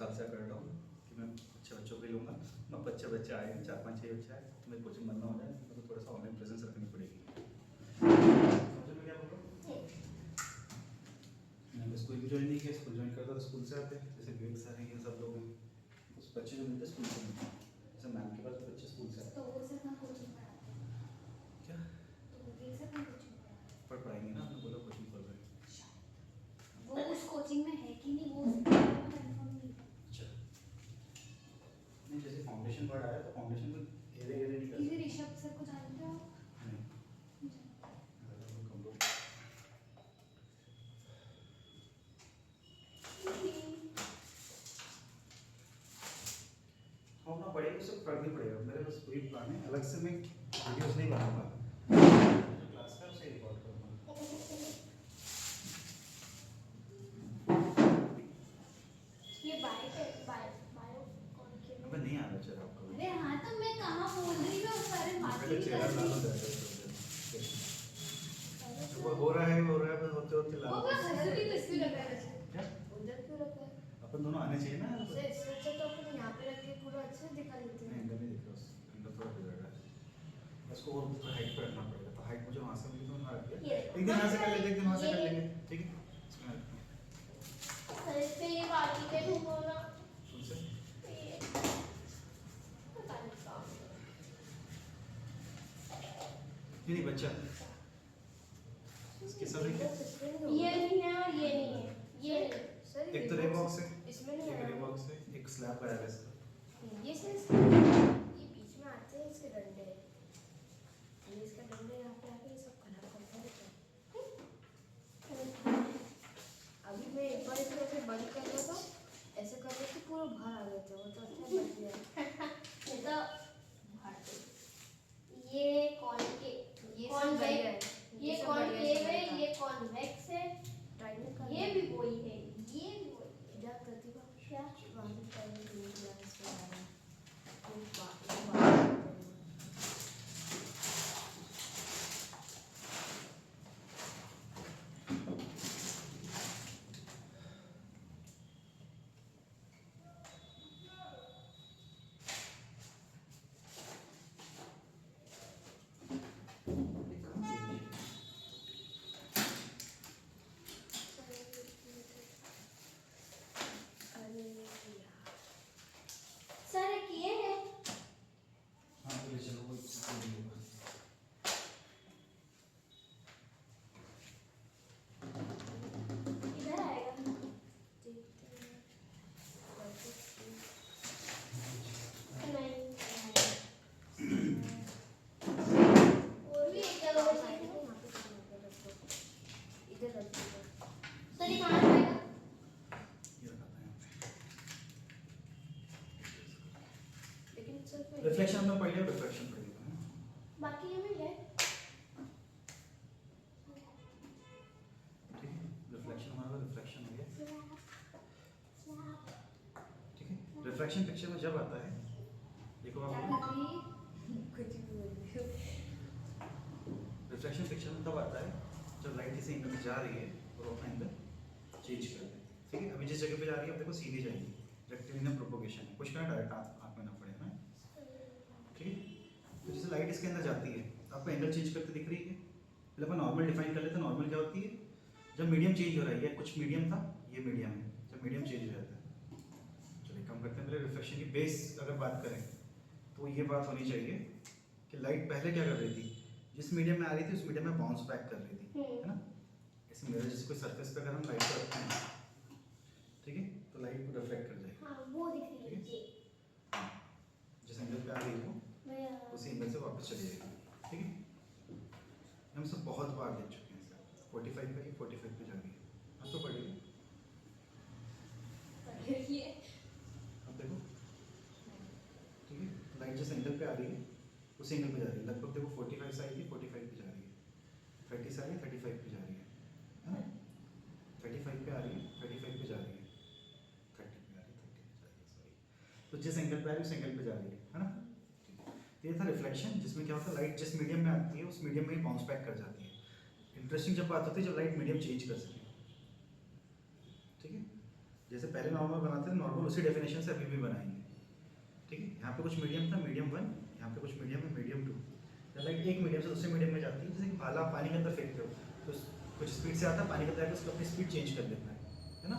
साल से कर रहा हूँ कि मैं अच्छे बच्चों को लूँगा। मैं अच्छे बच्चे आए हैं, 4-5-6 बच्चे आए तो मेरी कोचिंग बनना हो जाए तो थोड़ा सा ऑनलाइन प्रेजेंस रखनी पड़ेगी। समझ में क्या बोल रहा हूँ? मैंने स्कूल भी ज्वाइन नहीं किया, स्कूल ज्वाइन करता तो स्कूल से आते हैं, जैसे विवेक सर हैं, ये सब लोग हैं, उस बच्चे जो मिलते स्कूल से मिलते हैं, जैसे मैम के पास बच्चे स्कूल से आते तो वो सर का कोचिंग पढ़ाते हैं क्या तो वो सर का कोचिंग पढ़ाते हैं पढ़ पाएंगे ना, आपने बोला कोचिंग खोल रहे हैं। वो उस कोचिंग में है कि नहीं वो कंफर्म नहीं है। अच्छा, नहीं जैसे फाउंडेशन पढ़ा है तो फाउंडेशन में धीरे धीरे नहीं कर किसी सकते। ऋषभ सर को जानते हो? नहीं, हम ना पढ़ेंगे उससे फर्क नहीं पड़ेगा। मेरे पास कोई प्लान है, अलग से मैं वीडियोस नहीं बनाऊंगा, क्लास का उसे रिकॉर्ड करूंगा। ये बायो कौन के अबे नहीं आ रहा चेहरा आपका। अरे हाँ तो मैं कहाँ बोल रही हूँ सारे बात पहले ही चेहरा कर डालो रही जो वो हो रहा है बस होते होते वो लाल। बस हंस भी किसकी लग रहा है क्या उधर क्यों रखा है? अपन दोनों आने चाहिए ना। से इससे अच्छा तो अपन यहाँ पे रख के पूरा अच्छे से दिखा लेते नहीं हैं। अंदर नहीं दिख रहा, अंदर थोड़ा बिगड़ रहा है, उसको और ऊपर हाइट पे रखना पड़ेगा। तो हाइट मुझे वहाँ से मिली तो मैं रख दिया, एक दिन यहाँ से कर लेते, एक दिन वहाँ से कर लेंगे, ठीक है। इसमें रखते हैं। अरे पे ये बाकी के ढूंढो ना कौन से? नहीं बच्चा इसके सब ये नहीं है और ये नहीं है ये एक तो रेबॉक्स है, इसमें नहीं एक है रेबॉक्स है, एक स्लैब आया है इसका। ये ये बीच में आते हैं इसके डंडे ये इसका डंडे यहाँ पे आके ये सब खराब करता है। अभी मैं एक बार इसको ऐसे बंद कर रहा था ऐसे कर रहे थे पूरा बाहर आ गया था वो तो अच्छा बच गया। ये तो ये कौन के ये कॉन्वेक्स ये कॉनकेव है ये कॉन्वेक्स है ये भी वही है ये भी वही है। जा प्रतिभा क्या वाहिद करने के लिए क्लास से आया सारे किए हैं हाँ तो ये चलो कोई नहीं होगा। इधर आएगा और भी एक जगह इधर रख दो सर ये कहाँ आएगा ये रखा था यहाँ पे। लेकिन सर रिफ्लेक्शन में पढ़ लिया, रिफ्लेक्शन पढ़ लिया है। बाकी ये मिल है ठीक है, रिफ्लेक्शन हमारा रिफ्लेक्शन हो गया, ठीक है। रिफ्लेक्शन पिक्चर में जब आता है, देखो आप रिफ्लेक्शन पिक्चर में तब आता है जब लाइट किसी एंगल में जा रही है और वो अपना एंगल चेंज कर दे, ठीक है। अभी जिस जगह पे जा रही है आप देखो सीधी जाएगी, रेक्टिलिनियर प्रोपोगेशन है, कुछ करना डायरेक्ट आँख में ना पड़े ना, ठीक है। तो जैसे लाइट इसके अंदर जाती है तो आपको एंगल चेंज करते दिख रही है। पहले अपन नॉर्मल डिफाइन कर लेते हैं। नॉर्मल क्या होती है? जब मीडियम चेंज हो रहा है, ये कुछ मीडियम था ये मीडियम है, जब मीडियम चेंज हो जाता है। चलिए कम करते हैं, पहले रिफ्लेक्शन की बेस अगर बात करें तो ये बात होनी चाहिए कि लाइट पहले क्या कर रही थी, जिस मीडियम में आ रही थी उस मीडियम में बाउंस बैक कर रही थी, है ना। ऐसे मिरर जैसे कोई सरफेस पे अगर हम लाइट को रखते हैं, ठीक है, तो लाइट को रिफ्लेक्ट कर जाएगी। हाँ वो दिख रही है ये जिस एंगल पे आ रही हो उसी एंगल से वापस चली जाएगी, ठीक है। हम सब बहुत बार देख चुके हैं सर, 45 पे 45 पे जा रही है, अब तो पढ़िए, अब देखो, ठीक है। लाइट जिस एंगल पे आ रही है उसी एंगल पे जा रही है, लगभग देखो 45 से आई थी 45 पे जा रही है, 30 से आई है 35 पे जा रही है ना, 35 पे आ रही है 35 पे जा रही है, 30 पे आ रही है 30 पे जा रही है, सॉरी। तो जिस एंगल पे आ रही है उस एंगल पे जा रही है ना। ये था रिफ्लेक्शन, जिसमें क्या होता है लाइट जिस मीडियम में आती है उस मीडियम में ही बाउंस बैक कर जाती है। इंटरेस्टिंग जब बात होती है जब लाइट मीडियम चेंज कर सके, ठीक है। जैसे पहले नॉर्मल बनाते थे नॉर्मल उसी डेफिनेशन से अभी भी बनाएंगे। ठीक है, यहाँ पे कुछ मीडियम था, मीडियम 1, यहाँ पे कुछ मीडियम है, मीडियम 2। जब लाइट एक मीडियम से दूसरे मीडियम में जाती है, जैसे कि भाला आप पानी के अंदर फेंकते हो तो कुछ स्पीड से आता है, पानी के अंदर जाकर उसको अपनी स्पीड चेंज कर देता है ना।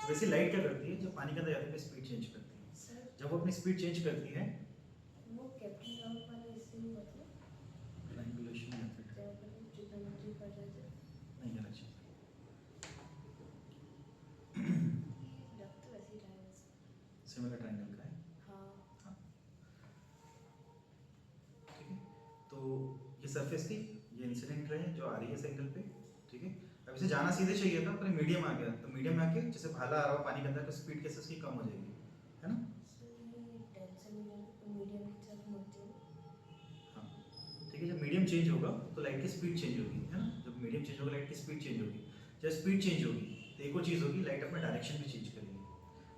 वैसे लाइट क्या करती है, जब पानी के अंदर जाती है स्पीड चेंज करती है। सर जब वो अपनी स्पीड चेंज करती है, वो कैप्टन राउंड वाला इसलिए मतलब ट्रायंगुलेशन मेथड जब अपन ट्रिग्नोमेट्री पढ़ रहे थे नहीं अलग चीज़ डॉक्टर तो वैसे ही ट्रायंगल्स। सिमिलर ट्रायंगल का है। हाँ हाँ, ठीक है। तो ये सरफेस थी, ये इंसिडेंट रे जो आ रही है इस एंगल पे। ठीक है, अब इसे जाना सीधे चाहिए था, पर मीडियम आ गया, तो मीडियम में आके जैसे भाला आ रहा हो पानी के अंदर तो स्पीड कैसे उसकी कम हो जाएगी, है ना। सर ये डेंसर मीडियम की तरफ मुड़ती है। हाँ, ठीक है, जब मीडियम चेंज होगा तो लाइट की स्पीड चेंज होगी, है ना। जब मीडियम चेंज होगा लाइट की स्पीड चेंज होगी। जब स्पीड चेंज होगी तो एक और चीज़ होगी, लाइट अपना डायरेक्शन भी चेंज करेगी।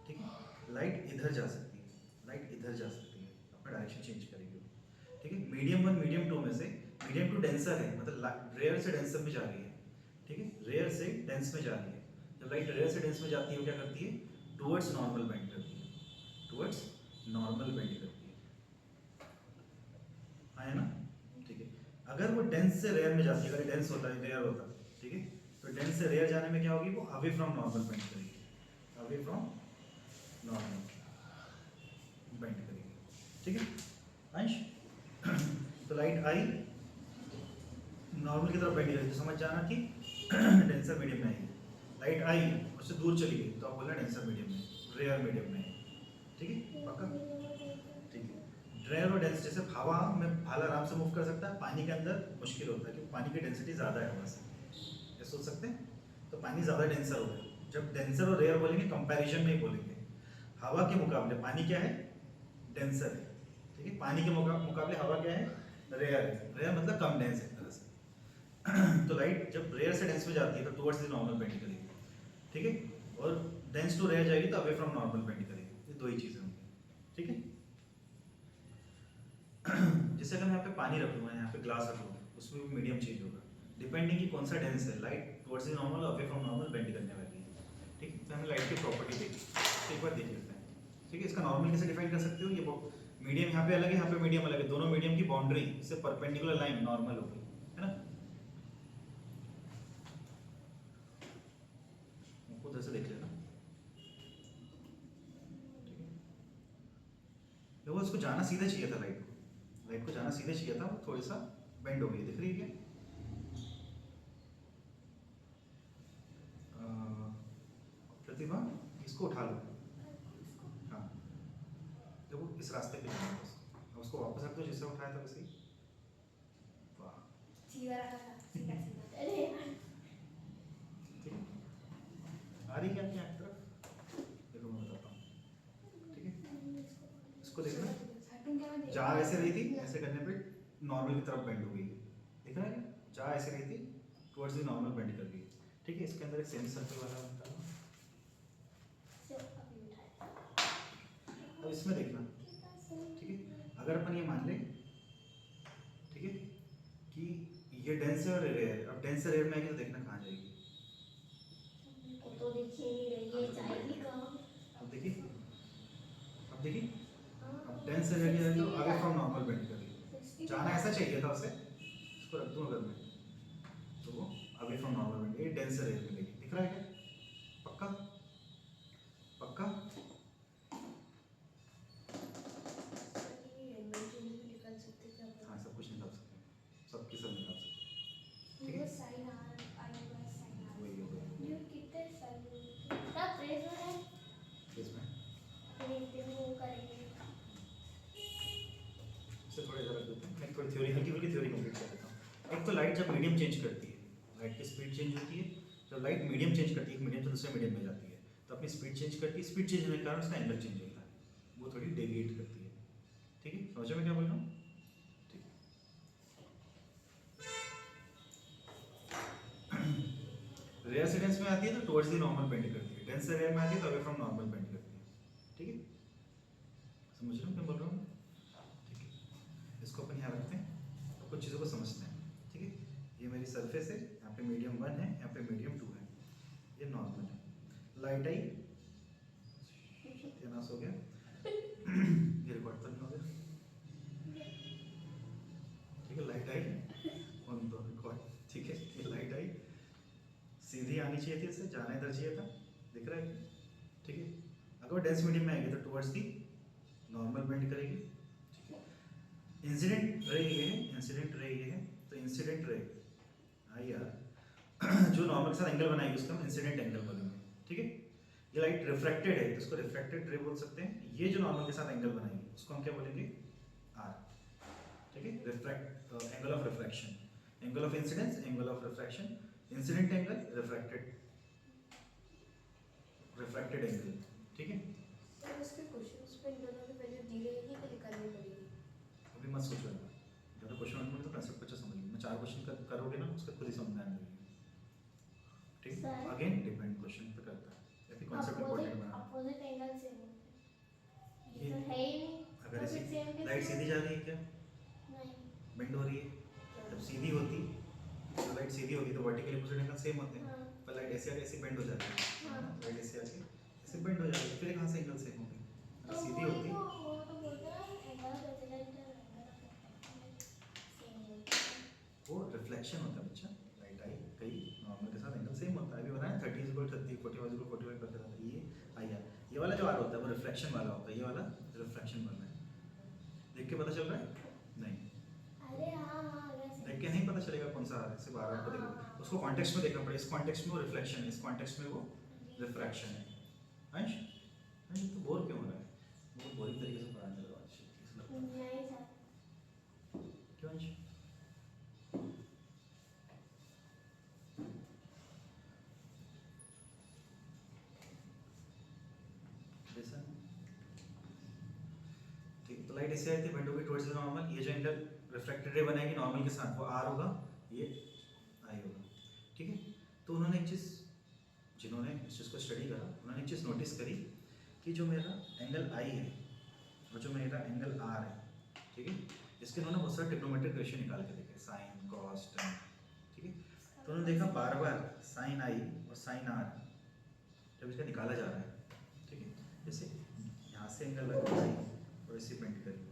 ठीक है, लाइट इधर जा सकती है, लाइट इधर जा सकती है, अपना डायरेक्शन चेंज करेगी। ठीक है, मीडियम 1 मीडियम 2 में से मीडियम 2 डेंसर है, मतलब रेयर से डेंसर में जा रही है। ठीक है, रेयर से डेंस में जा रही है। जब लाइट रेयर से डेंस में जाती है वो क्या करती है, टुवर्ड्स नॉर्मल बेंड करती है, टुवर्ड्स नॉर्मल बेंड करती है। हाँ है ना। ठीक है, अगर वो डेंस से रेयर में जाती है, अगर डेंस होता है रेयर होता है, ठीक है, तो डेंस से रेयर जाने में क्या होगी, वो अवे फ्रॉम नॉर्मल बेंड करेगी, अवे फ्रॉम नॉर्मल बेंड करेगी। ठीक है अंश। तो लाइट आई नॉर्मल की तरफ बेंड करेगी, तो समझ जाना कि डेंसर मीडियम में आएगी। लाइट आई उससे दूर चली गई तो आप बोलना डेंसर मीडियम में, रेयर मीडियम में। ठीक है पक्का। ठीक है, रेयर और डेंस, जैसे हवा में भाला आराम से मूव कर सकता है, पानी के अंदर मुश्किल होता है क्योंकि पानी की डेंसिटी ज़्यादा है हवा से, ये सोच सकते हैं। तो पानी ज़्यादा डेंसर होगा। जब डेंसर और रेयर बोलेंगे कंपैरिजन में ही बोलेंगे। हवा के मुकाबले पानी क्या है, डेंसर है। ठीक है, पानी के मुकाबले हवा क्या है, रेयर है। रेयर मतलब कम डेंस एक तरह से। तो लाइट जब रेयर से डेंस में जाती है तो टुवर्ड्स द नॉर्मल बेंड करेगी। ठीक है, और डेंस टू रेयर जाएगी तो अवे फ्रॉम नॉर्मल बेंड करेगी। ये दो ही चीज़ें होंगी। ठीक है, जैसे अगर मैं यहाँ पे पानी रख लूँगा, यहाँ पे ग्लास रख लूँगा, उसमें भी मीडियम चेंज होगा डिपेंडिंग कि कौन सा डेंस है। लाइट टुवर्ड्स द नॉर्मल और अवे फ्रॉम नॉर्मल बेंड करने वाली है। ठीक है, तो हमें लाइट की प्रॉपर्टी देखी, एक बार देख लेते हैं। ठीक है, इसका नॉर्मल कैसे डिफाइन कर सकते हो, ये मीडियम यहाँ पे अलग है, यहाँ पे मीडियम अलग है, दोनों मीडियम की बाउंड्री से परपेंडिकुलर लाइन नॉर्मल होगी, है ना। खुद ऐसे देख लेना। ठीक है, देखो इसको जाना सीधे चाहिए था, लाइट को जाना सीधे चाहिए था, वो थोड़ी सा बेंड हो गई, दिख रही है। प्रतिभा इसको उठा लो। हाँ, देखो इस रास्ते पे जाना था, अब उसको वापस रख दो जिससे उठाया था वैसे ही। वाह, सीधा रखा था, सीधा सीधा। अरे यार ठीक है, आ रही क्या आपकी आँख तरफ, देखो मैं बताता हूँ। ठीक है, इसको देखना, हटूं क्या मैं देख जहाँ ऐसे रही थी ऐसे करने पे नॉर्मल की तरफ बेंड हो गई, दिख रहा है। जहाँ ऐसे रही थी टुवर्ड्स द नॉर्मल बेंड कर गई। ठीक है, इसके अंदर एक सेमी सर्कल वाला बनता है। अभी उठाया। अब इसमें देखना, ठीक है, अगर अपन ये मान लें, ठीक है, कि ये डेंस है और रेयर है, अब डेंस से रेयर में आएगी तो देखना कहाँ जाएगी। वो तो देखिए नहीं रही है, जाएगी कहाँ। अब देखिए, अब देखिए, अब डेंस से रेयर जाएगी तो अवे फ्रॉम नॉर्मल बेंड करेगी। जाना ऐसा चाहिए था उसे, इसको रख दूँ अगर मैं, तो वो अवे फ्रॉम नॉर्मल बेंड, ये डेंस से रेयर में गई, दिख रहा है क्या, पक्का पक्का। हाँ, सब कुछ निकाल सकते हैं, सबके सब निकाल सकते हैं। ठीक है, वही हो गया इसमें। इसे थोड़ा ज़रा देते हैं, मैं थोड़ी थ्योरी, हल्की फुल्की थ्योरी कंप्लीट कर देता हूँ। एक तो लाइट जब मीडियम चेंज करती है, लाइट की स्पीड चेंज होती है। जब लाइट मीडियम चेंज करती है, मीडियम से दूसरे मीडियम में जाती है, तो अपनी स्पीड चेंज करती है। स्पीड चेंज होने के कारण उसका एंगल चेंज होता है, वो थोड़ी डेविएट करती है। ठीक है, समझो मैं क्या बोल रहा हूँ। ठीक है, रेयर से डेंस में आती है तो टुवर्ड्स द नॉर्मल बेंड करती है, डेंस से रेयर में आती है तो अवे फ्रॉम नॉर्मल बेंड करती है। ठीक है, समझ रहे हो क्या बोल रहा हूँ। ठीक है, इसको अपन यहाँ रखते हैं, कुछ चीज़ों को समझते हैं। ठीक है, ये मेरी सरफेस है, यहाँ पे मीडियम 1 है, यहाँ पे मीडियम 2 है, ये नॉर्मल है। लाइट आई, सत्यानाश हो गया। ये रिकॉर्ड तो नहीं हो गया, ठीक है। लाइट आई ऑन दो रिकॉर्ड, ठीक है। ये लाइट आई, सीधी आनी चाहिए थी, इससे जाना इधर चाहिए था, दिख रहा है, ठीक है। अगर डेंस मीडियम में आएगी तो टुवर्ड्स दी नॉर्मल बेंड करेगी, ठीक है। इंसिडेंट रे ये है, इंसिडेंट रे ये है, तो इंसिडेंट रे आई यार जो नॉर्मल के साथ एंगल बनाएगी उसको हम इंसिडेंट एंगल बोलेंगे, ठीक है। ये लाइट रिफ्रैक्टेड है तो इसको रिफ्रैक्टेड रे बोल सकते हैं। ये जो नॉर्मल के साथ एंगल बनाएगी उसको हम क्या बोलेंगे, आर, ठीक है। Refract angle of refraction, angle of incidence, angle of refraction, incident angle, refracted angle, ठीक है। सर इसके क्वेश्चंस पे इन दोनों की वैल्यू दी रहेगी कि निकालनी पड़ेगी? अभी मत सोचो यार, ज़्यादा क्वेश्चन में तो कंसेप्ट अच्छा समझ लो। मैं 4 क्वेश्चन करोगे ना उसका खुद ही समझ में आने लगेगा, ठीक है। अगेन डिपेंड क्वेश्चन पे करता है, या फिर कॉन्सेप्ट इंपॉर्टेंट बना। अपोजिट एंगल से ये ये तो है ही नहीं। अगर तो फिर ऐसी same के लाइट same? सीधी जा रही है क्या, नहीं। बेंड हो रही है, जब सीधी होती तो लाइट सीधी होती तो वर्टिकल अपोजिट एंगल सेम होते हैं, हाँ। पर लाइट ऐसे आके ऐसे बेंड हो जाती है, हाँ। लाइट ऐसे आके ऐसे बेंड हो जाती है, फिर कहाँ से एंगल सेम होंगे। तो अगर सीधी वो होती तो बोलते हैं एंगल ऑफ रेजिडेंट वो रिफ्लेक्शन होता है बच्चा। लाइट आई कहीं नॉर्मल के साथ एंगल सेम होता है, अभी बनाया 30 इक्वल 30, 45 इक्वल 45 करके था। ये आया, ये वाला जो आर होता है वो रिफ्लेक्शन वाला होता है, ये वाला रिफ्लेक्शन वाला है। देख के पता चल रहा है? नहीं, अरे हाँ हाँ देख के नहीं पता चलेगा कौन सा आ रहा है, सिर्फ आ रहा है देखो, उसको कॉन्टेक्स्ट में देखना पड़ेगा। इस कॉन्टेक्स्ट में वो रिफ्लेक्शन है, इस कॉन्टेक्स्ट में वो रिफ्रैक्शन है। अंश अंश तो बोर क्यों हो रहा है, वो बोरिंग तरीके से पढ़ाने लगा आज, नहीं सर। क्यों अंश? जैसा ठीक, तो लाइट ऐसे आई थी, बेंड होगी टुवर्ड्स द नॉर्मल। ये जो एंगल रिफ्रैक्टेड रे बनाएगी नॉर्मल के साथ वो आर होगा, ये आई होगा, ठीक है। तो उन्होंने एक चीज़, जिन्होंने इस चीज़ को स्टडी करा, उन्होंने एक चीज़ नोटिस करी कि जो मेरा एंगल आई है और जो मेरा एंगल आर है, ठीक है, इसके उन्होंने बहुत सारे ट्रिग्नोमेट्रिक रेशियो निकाल के देखे, साइन कॉस टेन, ठीक है। तो उन्होंने देखा बार बार साइन आई और साइन आर जब इसका निकाला जा रहा है, ठीक है, जैसे यहाँ से एंगल लगा आई और ऐसे बेंड करी,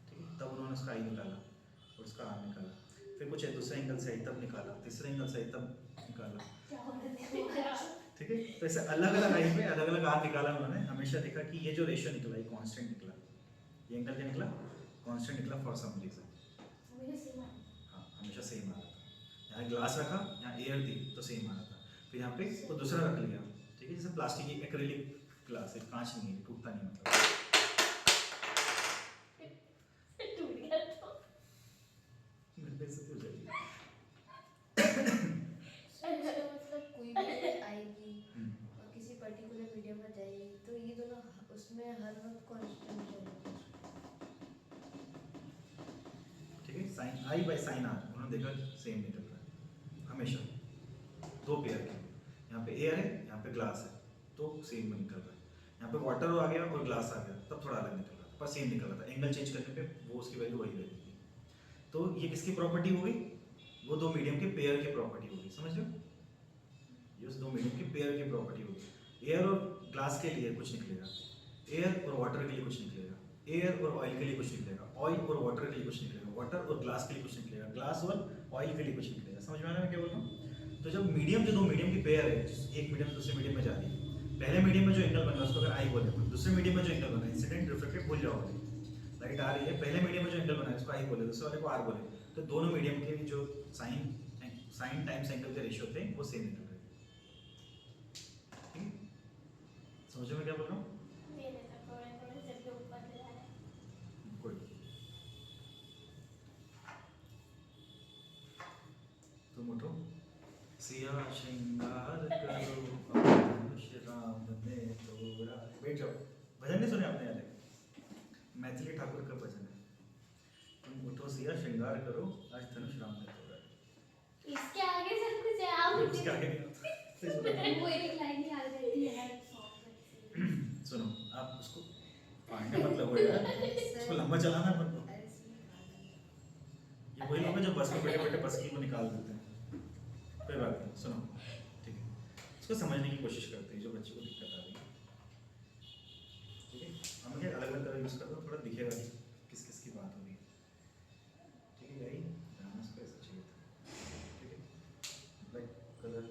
ठीक है, तब उन्होंने उसका आई निकाला और उसका आर निकाला। फिर कुछ दूसरे एंगल से आई तब निकाला, तीसरे एंगल से आई तब निकाला, ठीक है। तो ऐसे अलग अलग आई पे अलग अलग आर निकाला उन्होंने। हमेशा देखा कि ये जो रेशियो निकला ये कांस्टेंट निकला, ये एंगल क्या निकला, कांस्टेंट निकला फॉर सम रीजन। हाँ, हमेशा सेम आ रहा था। यहाँ ग्लास रखा, यहाँ एयर थी तो सेम आ रहा था, फिर यहाँ पे वो दूसरा रख लिया, ठीक है, जैसे प्लास्टिक की एक्रिलिक ग्लास है, कांच नहीं है, टूटता नहीं, मतलब मेरे बेइज्जती हो जाएगी। मतलब कोई भी आएगी और किसी पर्टिकुलर मीडियम में जाएगी तो ये दोनों उसमें हर वक्त कांस्टेंट रहेंगे, ठीक है। Sine i by sine r उन्होंने देखा सेम निकल रहा है हमेशा, दो पेयर के, यहाँ पे एयर है यहाँ पे ग्लास है तो सेम निकल रहा है, यहाँ पे वाटर आ गया और ग्लास आ गया तब थोड़ा अलग निकल रहा था, पर सेम निकल रहा था। एंगल चेंज करने पे वो उसकी वैल्यू वही रहती थी। तो ये किसकी प्रॉपर्टी हो गई, वो दो मीडियम के पेयर की प्रॉपर्टी हो गई, समझ रहे हो, ये उस दो मीडियम के पेयर की प्रॉपर्टी हो गई। एयर और ग्लास के लिए कुछ निकलेगा, एयर और वाटर के लिए कुछ निकलेगा, एयर और ऑयल के लिए कुछ निकलेगा, ऑयल और वाटर के लिए कुछ निकलेगा, वाटर और ग्लास के लिए कुछ निकलेगा, ग्लास और ऑयल के लिए कुछ निकलेगा। समझ में आ रहा है मैं क्या बोल रहा हूँ? तो जब मीडियम जो दो मीडियम की पेयर है, एक मीडियम दूसरे मीडियम में जा रही है, पहले मीडियम में जो एंगल बन रहा है उसको अगर आई बोले, दूसरे मीडियम में जो एंगल बना है इंसिडेंट रिफ्लेक्टेड भूल जाओगे, लाइट आ रही है, पहले मीडियम में जो एंगल बना है उसको आई बोले, दूसरे वाले को आर बोले, तो दोनों मीडियम के जो साइन टाइम्स एंगल के रेशियो थे वो सेम निकल रहे थे, ठीक है। समझो मैं क्या बोल रहा हूँ? गुड। तुम उठो, सिया श्रृंगार करो धनुष राम ने तोड़ा। बैठ जाओ, भजन नहीं सुने आपने यार, मैथिली ठाकुर का भजन है। तुम उठो सिया श्रृंगार करो आज धनुष राम ने तोड़ा। इसके आगे सब कुछ है, आप उसके आगे नहीं होता। वो एक लाइन ही आ जाती है हर सॉन्ग में। सुनो, आप उसको पढ़ने मत लगो यार, उसको लंबा चलाना मत दो। ये वही लोग हैं जो बस में बैठे बैठे बस की को निकाल देते हैं। कोई बात नहीं, सुनो, ठीक है, इसको समझने की कोशिश करते हैं जो बच्चे को दिक्कत आ रही है। हम क्या अलग अलग कलर यूज़ करते हैं, थोड़ा दिखेगा कि किस किस की बात हो रही है। ठीक है यही ध्यान इसको ऐसा चाहिए था। ठीक है ब्लैक कलर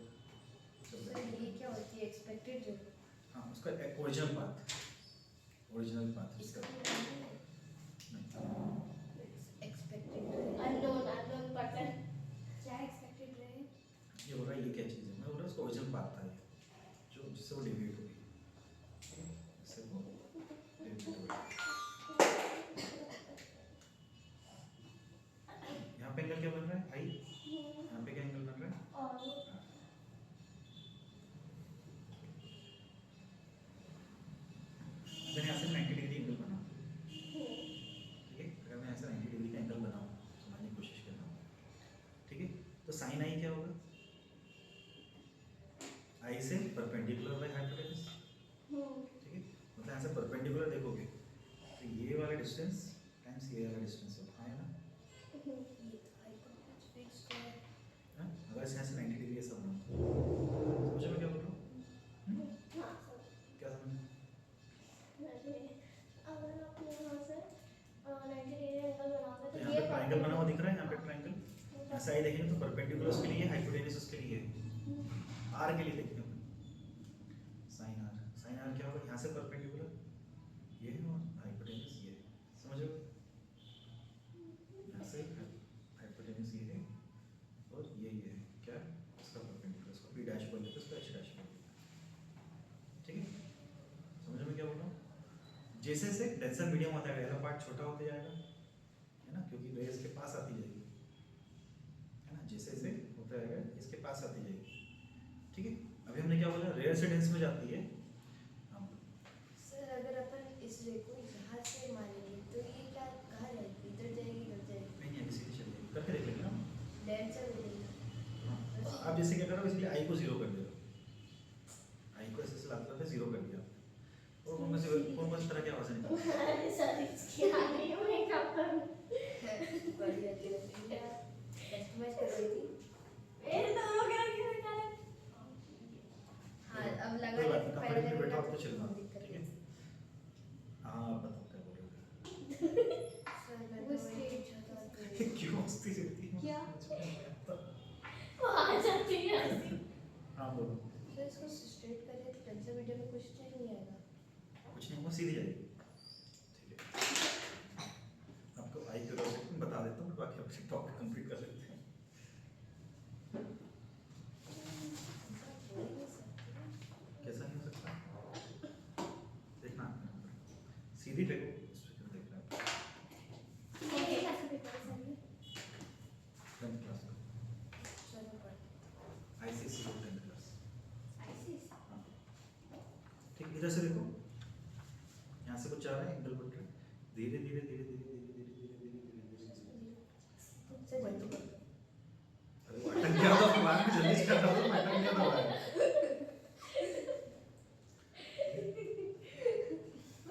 सर ये क्या होती है एक्सपेक्टेड जो हाँ उसका ओरिजिनल पाथ इसका इसका एक्सपेक्टेड अननोन पर्सन क्या एक्सपेक्टेड रहे? ये बोल रहा है ये क्या चीज़ है, मैं बोल रहा हूँ उसका ओरिजिनल पाथ था ये जो जिससे वो डेविएट हो गई, इससे वो डेविएट हो गई। यहाँ पे एंगल क्या बन रहा है आई, यहाँ पे क्या एंगल बन रहा है और मैंने यहाँ से 90 डिग्री एंगल बना। ठीक है अगर मैं ऐसा 90 डिग्री का एंगल बनाऊँ समझने की कोशिश करना। ठीक है तो साइन आई क्या होगा, आई से परपेंडिकुलर बाय हाइपोटेनस। ठीक है मतलब ऐसे परपेंडिकुलर देखोगे तो ये वाला डिस्टेंस टाइम्स ये वाला डिस्टेंस होता है ना। ये तो हाइपोटेनस फिक्स्ड है। हाँ? अगर इसे ऐसे 90 डिग्री ऐसा बनाओ समझो मैं क्या बोल रहा हूँ। हाँ सर क्या समझ अगर आप यहाँ से 90 डिग्री एंगल बनाओगे तो तो यहाँ ये पे ट्रायंगल बना हुआ दिख रहा है, यहाँ पे ट्रायंगल ऐसा ही देखेंगे तो परपेंडिकुलर उसके लिए हाइपोटेनस उसके लिए आर के लिए देखते हैं साइन आर क्या होगा, यहाँ से परपेंडिकुलर ये है और हाइपोटेनस ये है, समझो यहाँ से हाइपोटेनस ये है और ये है क्या इसका परपेंडिकुलर, इसको पी डैश बोल देते हैं, इसको एच डैश बोल देते हैं। ठीक है समझो मैं क्या बोल रहा हूँ। जैसे जैसे डेंसर मीडियम होता है पहला पार्ट छोटा होते जाएगा है ना, क्योंकि रेस के पास आती जाएगी है ना, जैसे जैसे होता जाएगा इसके पास आती जाएगी। ठीक है अभी हमने क्या बोला रेयर से डेंस में जाती है। हाँ सर अगर अपन इस रे को यहाँ से मानेंगे तो ये क्या कहाँ जाएगी, इधर जाएगी इधर जाएगी, नहीं नहीं सीधी चल जाएगी, करके देख लेंगे ना। डेंसर मिलेगा। हाँ तो आप जैसे क्या करो इसलिए आई को जीरो कर दे दो, आई को ऐसे लाते जीरो कर दिया और कौन सी तरह की आवाज़ निकली। अरे सर इसकी आगे मैं क्या करूँ? बढ़िया थी कस्टमाइज कर रही थी। मेरे दोनों के रखे हुए काले हाँ अब लगा कोई बात के नहीं, फाइल कंफर्टेबल करेंगे बैठा हो तो तो चलना। दिक्कत ठीक है नहीं। हाँ आप बताओ क्या बोल रहे सर मैं वो तो वही स्टेज पूछा था हो। कि क्यों हंसती रहती है क्या? मुझे नहीं आता। वो आ जाती है ऐसी। हाँ बोलो सर इसको स्ट्रेट करें तो डेंसर वीडियो में कुछ चेंज नहीं आएगा। कुछ नहीं वो सीधी जाएगी। ठीक है आपको आई क्यूरोसिटी बता देता हूँ बाकी आप टॉपिक कंप्लीट कर सकते हैं। हो ही नहीं सकती। कैसा नहीं हो सकता देखना सीधी देखो इस पे क्यों देख रहे हैं ये कैसे पेपर है सर ये? 10th क्लास का चलो पढ़ते आईसीसी 10th क्लास। आईसीसी हाँ ठीक इधर से देखो यहाँ से कुछ जा रहा है एंगल बन रहा है धीरे धीरे धीरे धीरे धीरे धीरे धीरे धीरे धीरे धीरे हैं। सर वही तो जल्दी करता है। अरे वो अटक गया तो बाद में जल्दी स्टार्ट हो तो मैं अटक गया तो बाद में।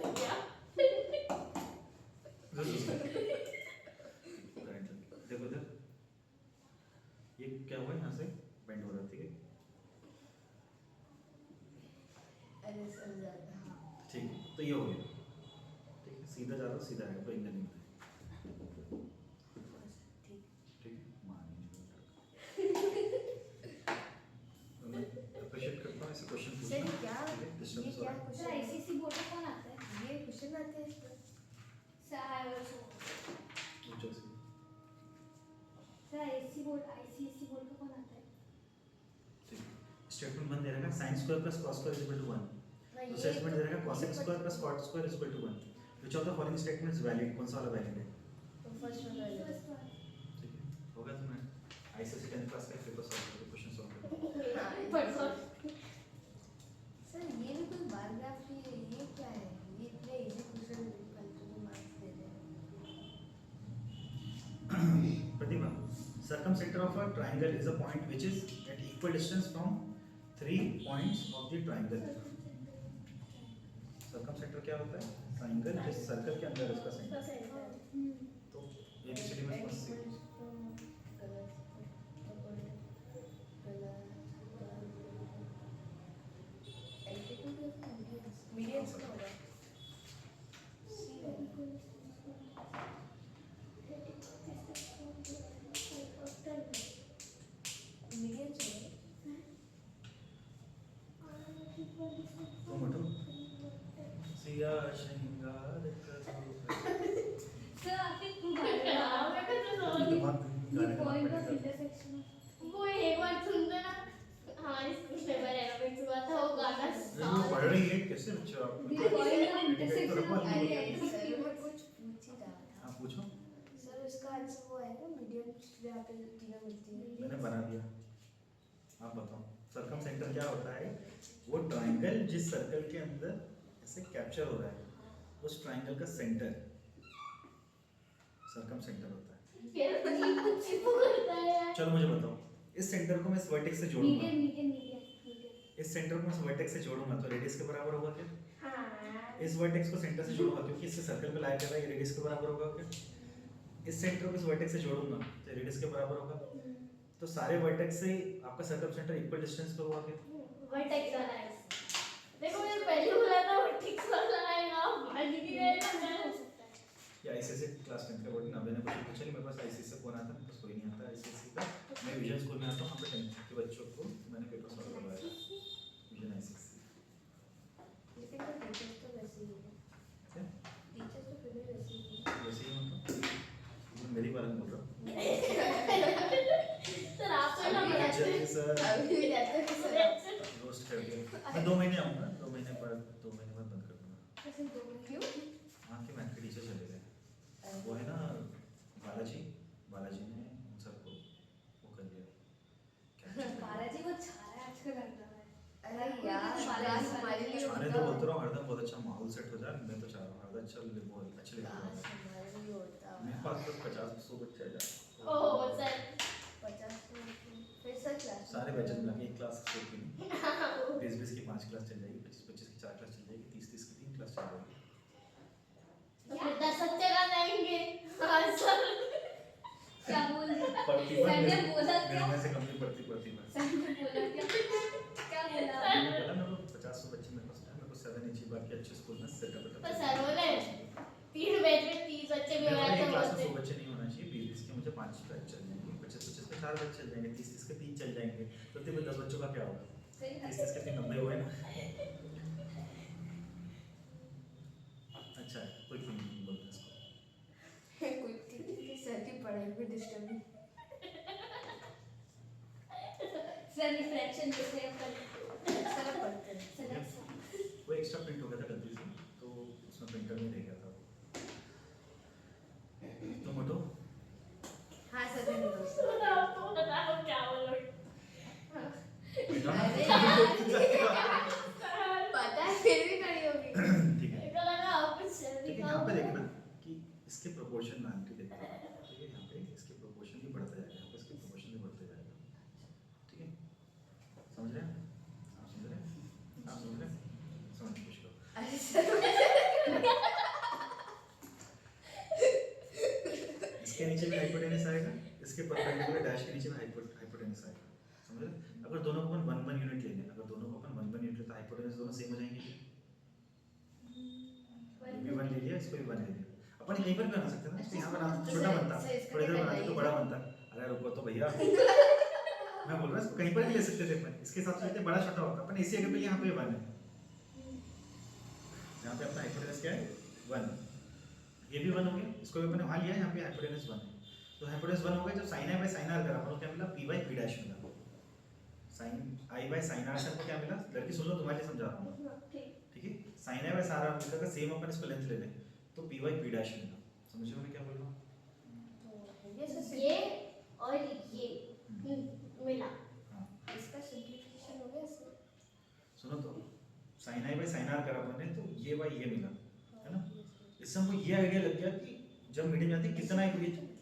भैया देखो इधर ये क्या हुआ यहाँ से बेंड हो रहा है ठीक है अरे सर ज़्यादा हाँ ठीक है तो ये हो गया ठीक है सीधा जा रहा हो सीधा आएगा कोई एंगल नहीं होता ठीक। ठीक है मान मैं अप्रिशिएट करता हूँ ऐसे क्वेश्चन सर पूछना ये क्या ठीक है डिस्टर्बेंस हो रहा है सर क्वेश्चन आईसीसी बोर्ड में कौन आता है? ये क्वेश्चन आते हैं इसमें। सर आई आल्सो ऊंचा से सर आईसीसी बोर्ड का कौन आता है? ठीक है स्टेटमेंट 1 दे रहेगा sin square plus cos square is equal to 1 हाँ, तो स्टेटमेंट दे रहेगा cos square plus cot square is equal to 1 which of the following statement is valid, कौन सा वाला वैलिड है तो फर्स्ट वन वाला फर्स्ट वन ठीक है होगा तुम्हें आईसीसी 10th क्लास का पेपर सॉल्व करो क्वेश्चन सॉल्व करो हाँ, पर सर सर ये भी कोई बार ग्राफ ही है, ये क्या है, ये इतने इजी क्वेश्चन फालतू के मार्क्स दे रहे हैं। प्रतिभा circumcenter of a triangle is a point which is at equal distance from 3 points of the triangle circumcenter क्या होता है triangle जिस सर्कल के अंदर उसका सेंटर तो ABCD में कौन सी मीडियम से होगा श्रृंगार करो। सर आपके खूप हाँ, मेरे को तो समझ नहीं। ये पॉइंट ऑफ इंटरसेक्शन वो एक बार सुनते ना, हमारी स्कूल में बार एरोबिक्स हुआ था, वो गाना वो पढ़ रही है कैसे बच्चे आप? The point of intersection intersection of अरे, आई अरे, सर मैं कुछ पूछ ही रहा था। हाँ पूछो। सर उसका आंसर वो है ना, मीडियम जहाँ पे तीनों मिलती है। मैंने बना दिया, आप बताओ। सर्कम सेंटर क्या होता है? वो ट्रायंगल जिस सर्कल के अंदर ऐसे कैप्चर हो रहा है, उस ट्रायंगल का सेंटर सर्कम सेंटर होता है। फिर चिपू करता है यार। चलो मुझे बताओ, इस सेंटर को मैं इस वर्टेक्स से जोड़ूंगा, मीडियम मीडियम मीडियम इस सेंटर को मैं इस वर्टेक्स से जोड़ूंगा तो रेडियस के बराबर होगा क्या? हाँ। इस वर्टेक्स को सेंटर से जोड़ूंगा क्योंकि इससे सर्कल पे लाया कर रहा है, ये रेडियस के बराबर होगा क्या? इस सेंटर को इस वर्टेक्स से जोड़ूंगा तो रेडियस के बराबर होगा। तो सारे वर्टेक्स से आपका सर्कम सेंटर इक्वल डिस्टेंस पे होगा क्या? वर्टेक्स वाला है। देखो मैंने पहले बोला था वर्टेक्स वाला आएगा, भाग भी गए ना। या आईसीएसई क्लास 10 का बोर्ड ना, मैंने कुछ पूछा नहीं, मेरे पास आईसीएसई से फोन आता है, मेरे पास कोई नहीं आता आईसीएसई का। मैं विजन स्कूल में आता हूँ, वहाँ पे 10th के बच्चों को मैंने पेपर सॉल्व करवाया था, विजन आईसीएसई। लेकिन तो टीचर्स तो वैसे ही है। क्या? टीचर्स तो फिर भी वैसे ही है। वैसे ही मतलब मेरी बात बोल रहा हूँ। सर आप तो ना बनाते जल्दी सर अभी भी जाते हैं सर। रोस्ट कर दिया। मैं 2 महीने आऊँगा, 2 महीने बाद बंद कर दूँगा। कैसे दो क्यों? वहाँ के मैथ के टीचर चले गए, वो है ना बालाजी, बालाजी ने उन सबको वो कर दिया। बालाजी को छाया अच्छा लग रहा है अरे यार क्लास हमारे लिए छाने तो बोलते रहो, हरदम बहुत अच्छा माहौल सेट हो जाए, मैं तो चाह रहा हूँ हरदम अच्छे क्लास लेके हमारे लिए होता मेरे पास तो 50-100 बच्चे आ जाए। ओह सर 50 फिर सर क्लास सारे बैचेस मिला के एक क्लास से की नहीं, 20-20 की 5 क्लास चल जाएगी, 25-25 की 4 क्लास चल जाएगी, 30-30 की 3 क्लास चल जाएगी। तो फिर 10 बच्चे का जाएंगे। हाँ सर। क्या बोल रहे प्रतिभा सर ने मेरे बोला क्या में से कम नहीं पड़ती प्रतिभा। सर ने बोला क्या बोला मैंने बोला मेरे को 50-100 बच्चे मेरे पास है, मेरे को 7 इंची बाकी अच्छे स्कूल में सेटअप तो सर बोले 3 बैच में 30 बच्चे भी आए एक तो क्लास में बोलते 100 बच्चे नहीं होना चाहिए, 20-20 के मुझे 5 बैच चल जाएंगे, 25-25 के 4 बैच चल जाएंगे, 30-30 के 3 चल जाएंगे, तो फिर 10 बच्चों का क्या होगा? सही 30-30 के 3 90 हुए ना। अच्छा है, कोई फील नहीं बोलते इसको। कोई ठीक सर की पढ़ाई में डिस्टर्ब नहीं। सर रिफ्लेक्शन जैसे अपन सर पढ़ते हैं। सर वो एक्स्ट्रा प्रिंट हो गया था गलती से, तो उसमें प्रिंटर नहीं रह गया था वो। तुम उठो। हाँ सर ने दोस्तों बताओ क्या बोलो। पता है फिर भी खड़ी होगी। ठीक है, मेरे को लगा आप कुछ ठीक है, यहाँ पे देखना कि इसके प्रोपोर्शन मान के देखते हैं, ठीक है, यहाँ पे इसके प्रोपोर्शन भी बढ़ता जाएगा, यहाँ पे इसके प्रोपोर्शन भी बढ़ते जाएगा, ठीक है, समझ रहे हैं? आप समझ रहे हैं? आप समझ रहे हैं? समझ कुछ करो। अरे सर इसके नीचे भी हाइपोटेनस आएगा, इसके परपेंडिकुलर डैश के नीचे भी हाइपोटेनस आएगा, समझ रहे हैं? अगर दोनों को अपन 1-1 यूनिट ले लें, अगर दोनों को अपन 1-1 यूनिट ले तो हाइपोटेनस दोनों सेम हो जाएंगे क्या? ये भी 1 ले लिया, इसको भी 1 ले लिया, अपन कहीं पर भी बना सकते हैं ना, इसको यहाँ बना छोटा बनता, थोड़ी देर बनाते तो बड़ा बनता। अरे रुको तो भैया, मैं बोल रहा हूँ इसको कहीं पर भी ले सकते थे अपन, इसके हिसाब से बड़ा छोटा होता, अपन इसी जगह पे यहाँ पे 1 है, यहाँ पे अपना हाइपोटेनस क्या है 1, ये भी 1 हो गया, इसको भी अपन वहाँ लिया, यहाँ पे हाइपोटेनस 1 है, तो हाइपोटेनस 1 हो गया, जब sin i by sin r करा अपन को क्या मिला, p by p डैश मिला, sin i by sin r से आपको क्या मिला, लड़की सुन लो तुम्हारे लिए समझा रहा हूँ, ठीक है, sin i by sin r मिलता था, सेम अपन इसको लेंथ ले लें तो p by p डैश मिला, समझ रहे हो मैं क्या बोल रहा हूँ? ये और ये मिला। हाँ इसका सिंपलीफिकेशन हो गया सर। सुनो तो, sin i by sin r करा अपन ने तो ये by ये मिला, है ना? इससे हमको ये आइडिया लग गया कि जब मीडियम जाती है कितना है,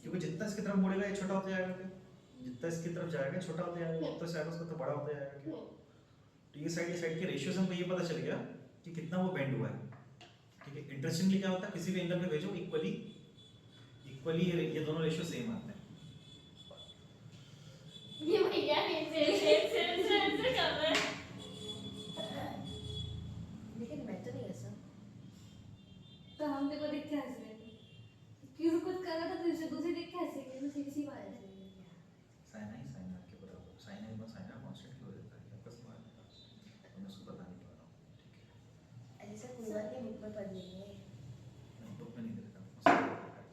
क्योंकि जितना इसकी तरफ मुड़ेगा ये छोटा होता जाएगा क्या, जितना इसकी तरफ जाएगा छोटा होता जाएगा, जितना से आएगा उसका तो बड़ा होता जाएगा क्या, तो ये साइड के रेशियो से हमको ये पता चल गया कि कितना वो बेंड हुआ है, ठीक है। इंटरेस्टिंगली क्या होता है, किसी भी एंगल पे भेजो इक्वली ये दोनों रेशियो सेम आते हैं, ये भैया ऐसे कर रहे हैं। लेकिन मैं तो नहीं ऐसा। तो हम देखो देख के हंस रहे थे क्यों कुछ कर रहा था तो इसे दूसरे देख के हंसेंगे तो सीधी सी बात है sin i sin r के बराबर, sin i sin r constant क्यों हो जाता है आपका सवाल है, तो मैं उसको बता नहीं पा रहा हूँ, ठीक है। ऐसा कोई बात नहीं, बुक में पढ़ लेंगे।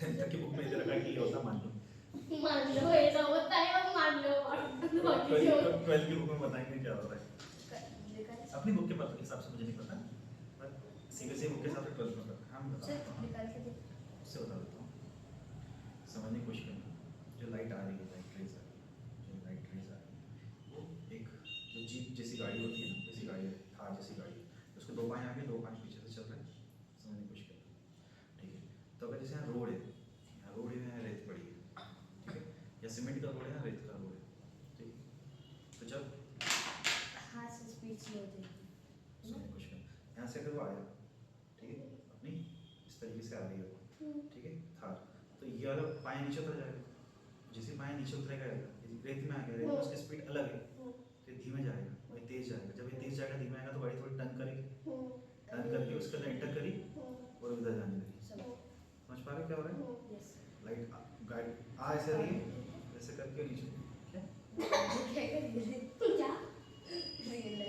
10th तक की बुक में इधर रखा कि ये होता मान लो। मान लो ऐसा होता है और मान लो बाकी जो 12th की बुक में बताएंगे क्या होता है। लिखा है अपनी बुक के हिसाब से मुझे नहीं पता, पर सीबीएसई बुक के हिसाब से 12th में पता। हाँ मैं बता सर देता हूँ, निकाल के दे उससे बता देता हूँ, समझने की कोशिश करना। जो लाइट आ रही है, लाइट रेज आ रही है, जो लाइट रेज आ रही है वो एक जो जीप जैसी गाड़ी होती है ना, जैसी गाड़ी है, थार जैसी गाड़ी है, उसको 2 पाए आगे 2 पाए पीछे से चल रहा है, समझने की कोशिश करना। ठीक है, तो अगर जैसे यहाँ रोड है, यहाँ रोड है, यहाँ रेत पड़ी है, ठीक है, या सीमेंट का रोड है, यहाँ रेत का रोड है, ठीक है, तो जब हाथ से स्पीड स्लो हो जाएगी समझने की कोशिश करना, यहाँ से अगर वो आया, ठीक है, अपनी इस तरीके से आ रही है वो, ठीक है, थार, तो ये वाला पाया नीचे उतर जाएगा, जैसे पाया नीचे उतरेगा, रेत में आ गया, रेत में उसकी स्पीड अलग है, तो धीमे जाएगा, वही तेज जाएगा, जब ये तेज जाएगा धीमे आएगा तो गाड़ी थोड़ी टर्न करेगी, टर्न करके उसके अंदर एंटर करी और उधर जाने लगी। समझ पा रहे हो क्या हो रहा है? यस लाइट गाड़ी आ ऐसे रही है, ऐसे करके नीचे क्या क्या कर क्या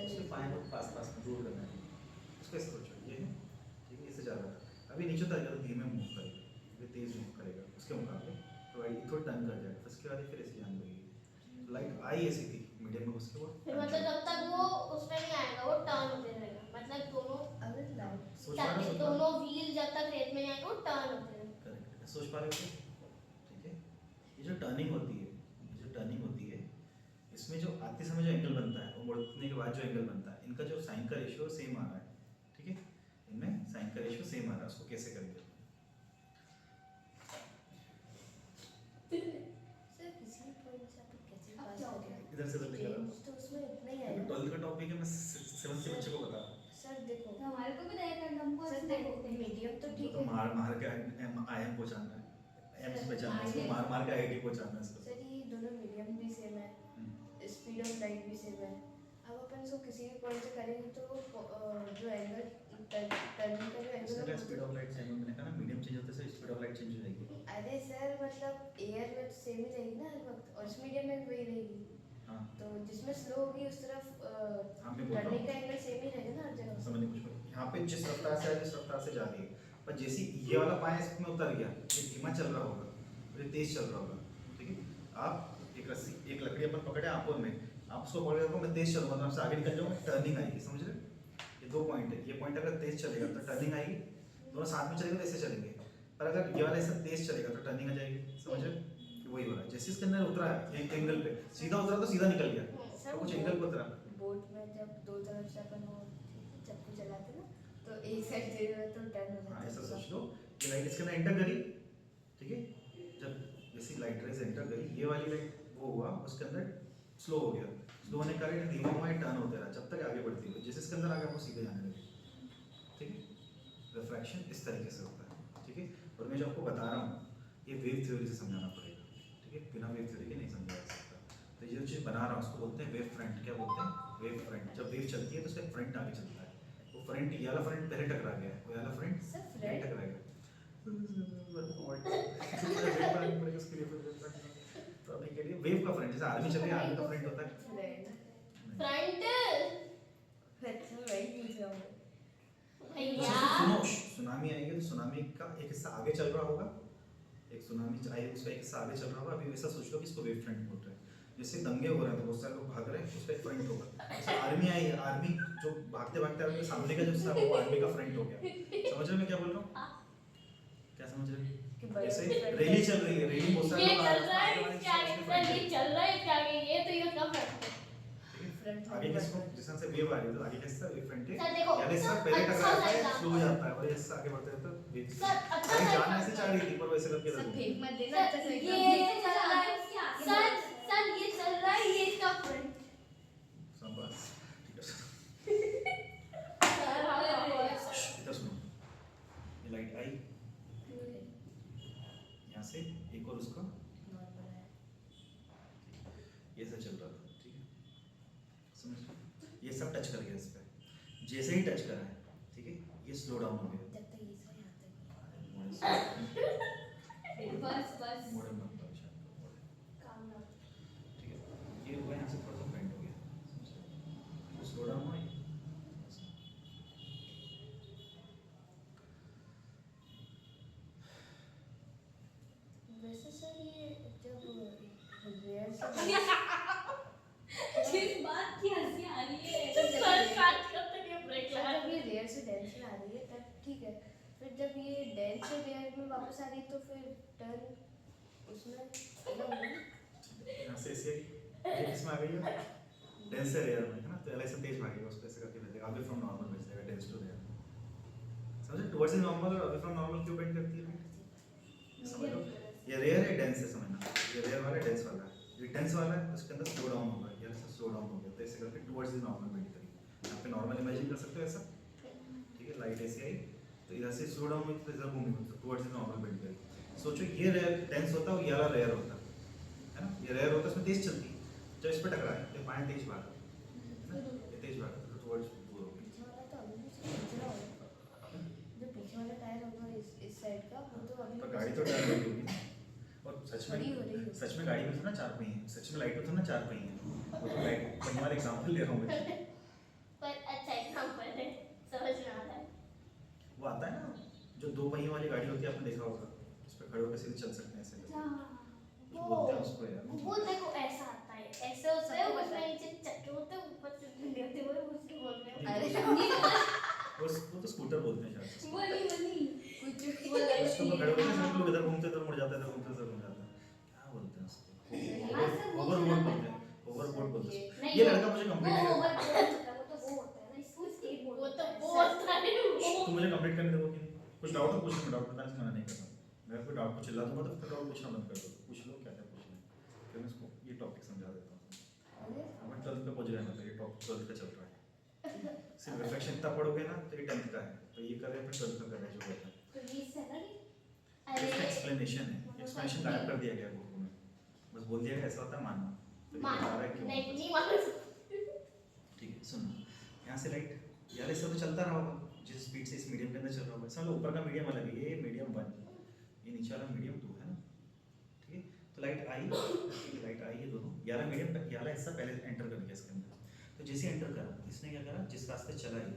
उसके पाए को पास दूर करना है, उसको ऐसे सोचो, ये है, ठीक है, इससे ज़्यादा अभी नीचे उतरेगा तो धीमे मूव करेगा, अभी तेज मूव करेगा उसके मुकाबले, तो गाड़ी थोड़ी टर्न कर जाएगा, उसके बाद फिर ऐसे जाने लगेगी। तो लाइट आई ऐसी थी मीडियम में, उसके बाद फिर मतलब जब तक वो उसमें नहीं आएगा वो टर्न होते रहेगा, मतलब दोनों अगर लाइट सोच पा रहे हो? दोनों व्हील जब तक रेत में नहीं आएंगे वो टर्न होते रहेंगे। करेक्ट, सोच पा रहे हो? ठीक है, ये जो टर्निंग होती है, ये जो टर्निंग होती है, इसमें जो आते समय जो एंगल बनता है और मुड़ने के बाद जो एंगल बनता है, इनका जो साइन का रेशियो सेम आ रहा है, ठीक है, इनमें साइन का रेशियो सेम आ रहा है, उसको कैसे करेंगे? सर किसी पॉइंट से आप कैसे अब पास क्या हो करें गया? इधर से उधर निकल चेंज तो उसमें इतना ही आएगा 12th का टॉपिक है, मैं 7th के बच्चे को बता रहा हूँ। सर देखो तो हमारे को भी दया करना, हमको सर ऐसे देखो देखो मीडियम तो ठीक तो है मार के आईएम पहुंचाना है, एम्स पहचानना है, इसको मार के आईआईटी पहुंचाना है इसको। सर ये दोनों मीडियम भी सेम है, स्पीड ऑफ लाइट भी सेम है। अब अपन इसको किसी भी पॉइंट से करेंगे तो जो एंगल टर्निंग का जो इसका एंगल क्या स्पीड ऑफ लाइट चेंज, मैंने कहा ना मीडियम चेंज होते से स्पीड ऑफ लाइट चेंज हो जाएगी। अरे सर मतलब एयर में तो सेम ही रहेगी ना हर वक्त, और इस मीडियम में भी वही रहेगी, हाँ तो जिसमें स्लो होगी उस तरफ हाँ मैं बोल रहा टर्निंग का हूँ, एंगल सेम ही रहेगा ना हर जगह। समझने कुछ यहाँ पे जिस रफ्तार से आ रही है उस रफ्तार से जा रही है, पर जैसे ये वाला पाया इसमें उतर गया, ये धीमा चल रहा होगा और ये तेज चल रहा होगा, ठीक है, आप एक रस्सी एक लकड़ी अपन पकड़े आंखों में, आप उसको पकड़ रखो, मैं तेज चलूंगा तो आपसे आगे निकल जाऊंगा, टर्निंग आएगी, समझ रहे? ये 2 पॉइंट है, ये पॉइंट अगर तेज चलेगा तो टर्निंग आएगी, दोनों साथ में चलेंगे तो ऐसे चलेंगे, पर अगर ये वाला ऐसा तेज चलेगा तो टर्निंग आ जाएगी, समझ रहे? वही हो रहा है, जैसे इसके अंदर उतरा है एक एंगल पे, सीधा उतरा तो सीधा निकल गया, तो कुछ एंगल पे उतरा। बोट में जब दो तरफ से अपन वो चप्पू चलाते ना तो एक साइड दे रहे तो टर्न हो जाता हाँ है। ऐसा सोच लो कि लाइट इसके अंदर एंटर करी, ठीक है, जब जैसी लाइट रेज एंटर करी, ये वाली लाइट वो हुआ उसके अंदर स्लो हो गया, स्लो होने का कारण धीमा हुआ टर्न होता रहा जब तक आगे बढ़ती हुई, जैसे इसके अंदर आगे वो सीधे जाने लगे, ठीक है, रिफ्रैक्शन इस तरीके से होता है, ठीक है, और मैं जो आपको बता रहा हूँ ये वेव थ्योरी से समझाना पड़ेगा, ठीक है, बिना वेव थ्योरी के नहीं समझा जा सकता। तो ये जो चीज़ बना रहा हूँ उसको बोलते हैं वेव फ्रंट, क्या बोलते हैं? Wave front. जब वेव चलती है तो उसका एक फ्रंट आगे चलता है, वो फ्रंट ये वाला फ्रंट पहले टकरा गया है, वो वाला फ्रंट सर पहले फ्रेंड टकराएगा। तो अभी के लिए वेव का फ्रंट, जैसे आर्मी चल रही है आर्मी का फ्रंट होता है। फ्रेंड फ्रंट अच्छा वही पूछ रहा हूँ भैया सुनो, सुनामी आएगी तो सुनामी का एक हिस्सा आगे चल रहा होगा, एक सुनामी आई उसका एक हिस्सा आगे चल रहा होगा, अभी वैसा सोच लो कि इसको वेव फ्रंट बोल रहे हैं। जैसे दंगे हो रहे हैं तो बहुत सारे लोग भाग रहे हैं, उसका एक फ्रंट होगा। जैसे आर्मी आई है, आर्मी जो भागते भागते आर्मी के सामने का जो हिस्सा है वो आर्मी का फ्रंट हो गया। समझ रहे हो मैं क्या बोल रहा हूँ? क्या समझ रहे हो? कि बड़े जैसे फ्रंट रैली चल रही है, रैली बहुत सारे ये लोग आ चल रहा है रहे हैं, इसके आगे सर ये चल रहा है इसके आगे ये तो ये उसका फ्रंट है। फ्रंट आगे किसको जिस तरह से वेव आ रही है तो आगे का हिस्सा वेव फ्रंट है, सर देखो यानी इसका सर, पहले अच्छा टकराता है सा स्लो हो जाता है और ये हिस्सा आगे बढ़ते रहता है वेव। सर अच्छा अरे सा जान ऐसे चाह रही थी पर वैसे करके सब रखो। फेंक मत देना अच्छा से ये चल रहा है सर सर ये चल रहा है ये इसका फ्रंट शाबाश, ठीक है। सर हाँ इधर सुनो, ये लाइट आई यहाँ से एक और उसका नॉर्मल है ये सब चल रहा था, ठीक है, समझ लो ये सब टच कर गया इस पे, जैसे ही टच करा है, ठीक है, ये स्लो डाउन हो गया। जब तक ये सही आता है बस बस मॉडर्न बनता है शायद मॉडर्न, काम ना ठीक है, ये हुआ यहाँ से थोड़ा सा बेंड हो गया, स्लो डाउन हुआ ये। जिस बात की हंसी आ रही है सर काट करते नहीं ब्रेक सर लगा जब ये रेयर से डेंस में आ रही है तब ठीक है, फिर जब ये डेंस से रेयर में वापस आ रही है तो फिर टर्न उसमें अलग होगा ना? यहाँ से ऐसे ये किस में आ गई है डेंस से रेयर में है ना, तो ऐसे तेज भागेगा उसको ऐसे करके भेजेगा, अवे फ्रॉम नॉर्मल भेज देगा डेंस टू रेयर। समझे, टुवर्ड्स नॉर्मल और अवे फ्रॉम नॉर्मल क्यों बेंड करती है? समझ लो, ये रेयर है डेंस है, समझना ये रेयर वाला है डेंस वाला है, ये डेंस वाला है उसके अंदर स्लो डाउन होगा, ये ऐसा स्लो डाउन हो गया तो ऐसे करके टुवर्ड्स नॉर्मल बेंड करेंगे। यहाँ पे नॉर्मल इमेजिन कर सकते हो ऐसा, ठीक है, लाइट ऐसे आई तो इधर से स्लो डाउन हुई तो इधर घूमी तो टुवर्ड्स नॉर्मल बेंड करेंगे। सोचो ये रेयर डेंस होता है, ये वाला रेयर होता है ना, ये रेयर होता है उसमें तेज चलती है, जब इस पे टकराए तो पानी तेज भागा है ना, ये तेज भागा तो टुवर्ड्स दूर हो गई। पीछे वाला तो अभी भी खींच रहा होगा, जो पीछे वाला टायर होगा इस साइड का वो तो अभी पर गाड़ी तो टर्न हो रही होगी और बड़ी हो रही है। सच में गाड़ी में तो ना चार पहिए हैं, सच में लाइट में तो ना चार पहिए हैं, वो तो लाइट पहिए वाला एग्जांपल ले रहा हूँ मैं। पर अच्छा एग्जांपल है, समझ में आ रहा है। वो आता है ना जो दो पहियों वाली गाड़ी होती है, आपने देखा होगा, इस पे खड़े होकर सीधे चल सकते हैं ऐसे करके। कुछ बोलते हैं उसको यार, वो देखो ऐसा आता है, ऐसे होता है, उसमें नीचे चक्के होते हैं, ऊपर से डंडे होते हैं, वो उसको बोलते हैं। अरे वो तो स्कूटर बोलते हैं शायद। वही कुछ उसके ऊपर खड़े होते हैं, सब लोग इधर घूमते इधर मुड़ जाते हैं, इधर घूमते इधर मुड़ जाते हैं, क्या बोलते हैं उसको? ओवरबोर्ड बोलते हैं, ओवरबोर्ड बोलते हैं। नहीं, ये लड़का मुझे वो कंप्लीट है, ओवरबोर्ड होता है, वो तो वो होता है ना, इसको स्केटबोर्ड वो तो होता है। वो होता है वो। तुम मुझे कंप्लीट करने दोगे कि नहीं? कुछ डाउट है पूछना, मैं डाउट बताने से मना नहीं करता, मैं कोई डाउट को चिल्ला दूंगा तो फिर डाउट पूछना बंद कर दो, पूछ लो क्या क्या पूछना है, फिर मैं इसको ये टॉपिक समझा देता हूँ। अब 12th पे पहुंच गए मतलब, ये टॉपिक 12th का चल रहा है, सिर्फ रिफ्लेक्शन इतना पढ़ोगे ना तो ये 10th का है, तो ये कर रहे हैं फिर 12th का कर रहे हैं जो होता है। तो ये इससे है ना कि अरे एक्सप्लेनेशन है, एक्सप्लेनेशन गायब कर दिया गया बुक में, बस बोल दिया गया ऐसा होता है मानना, तो ये मान बता रहा है क्यों नहीं होता है। नहीं मान ठीक है सुनो, यहाँ से राइट यार इससे तो चलता रहा होगा जिस स्पीड से इस मीडियम के अंदर चल रहा होगा, समझ लो ऊपर का मीडियम अलग है, ये मीडियम 1, ये नीचे वाला मीडियम 2 है ना, ठीक है। तो लाइट आई, लाइट आई ये दोनों, ये वाला मीडियम, ये वाला हिस्सा पहले एंटर कर गया इसके अंदर, तो जैसे एंटर करा इसने क्या करा, जिस रास्ते चला है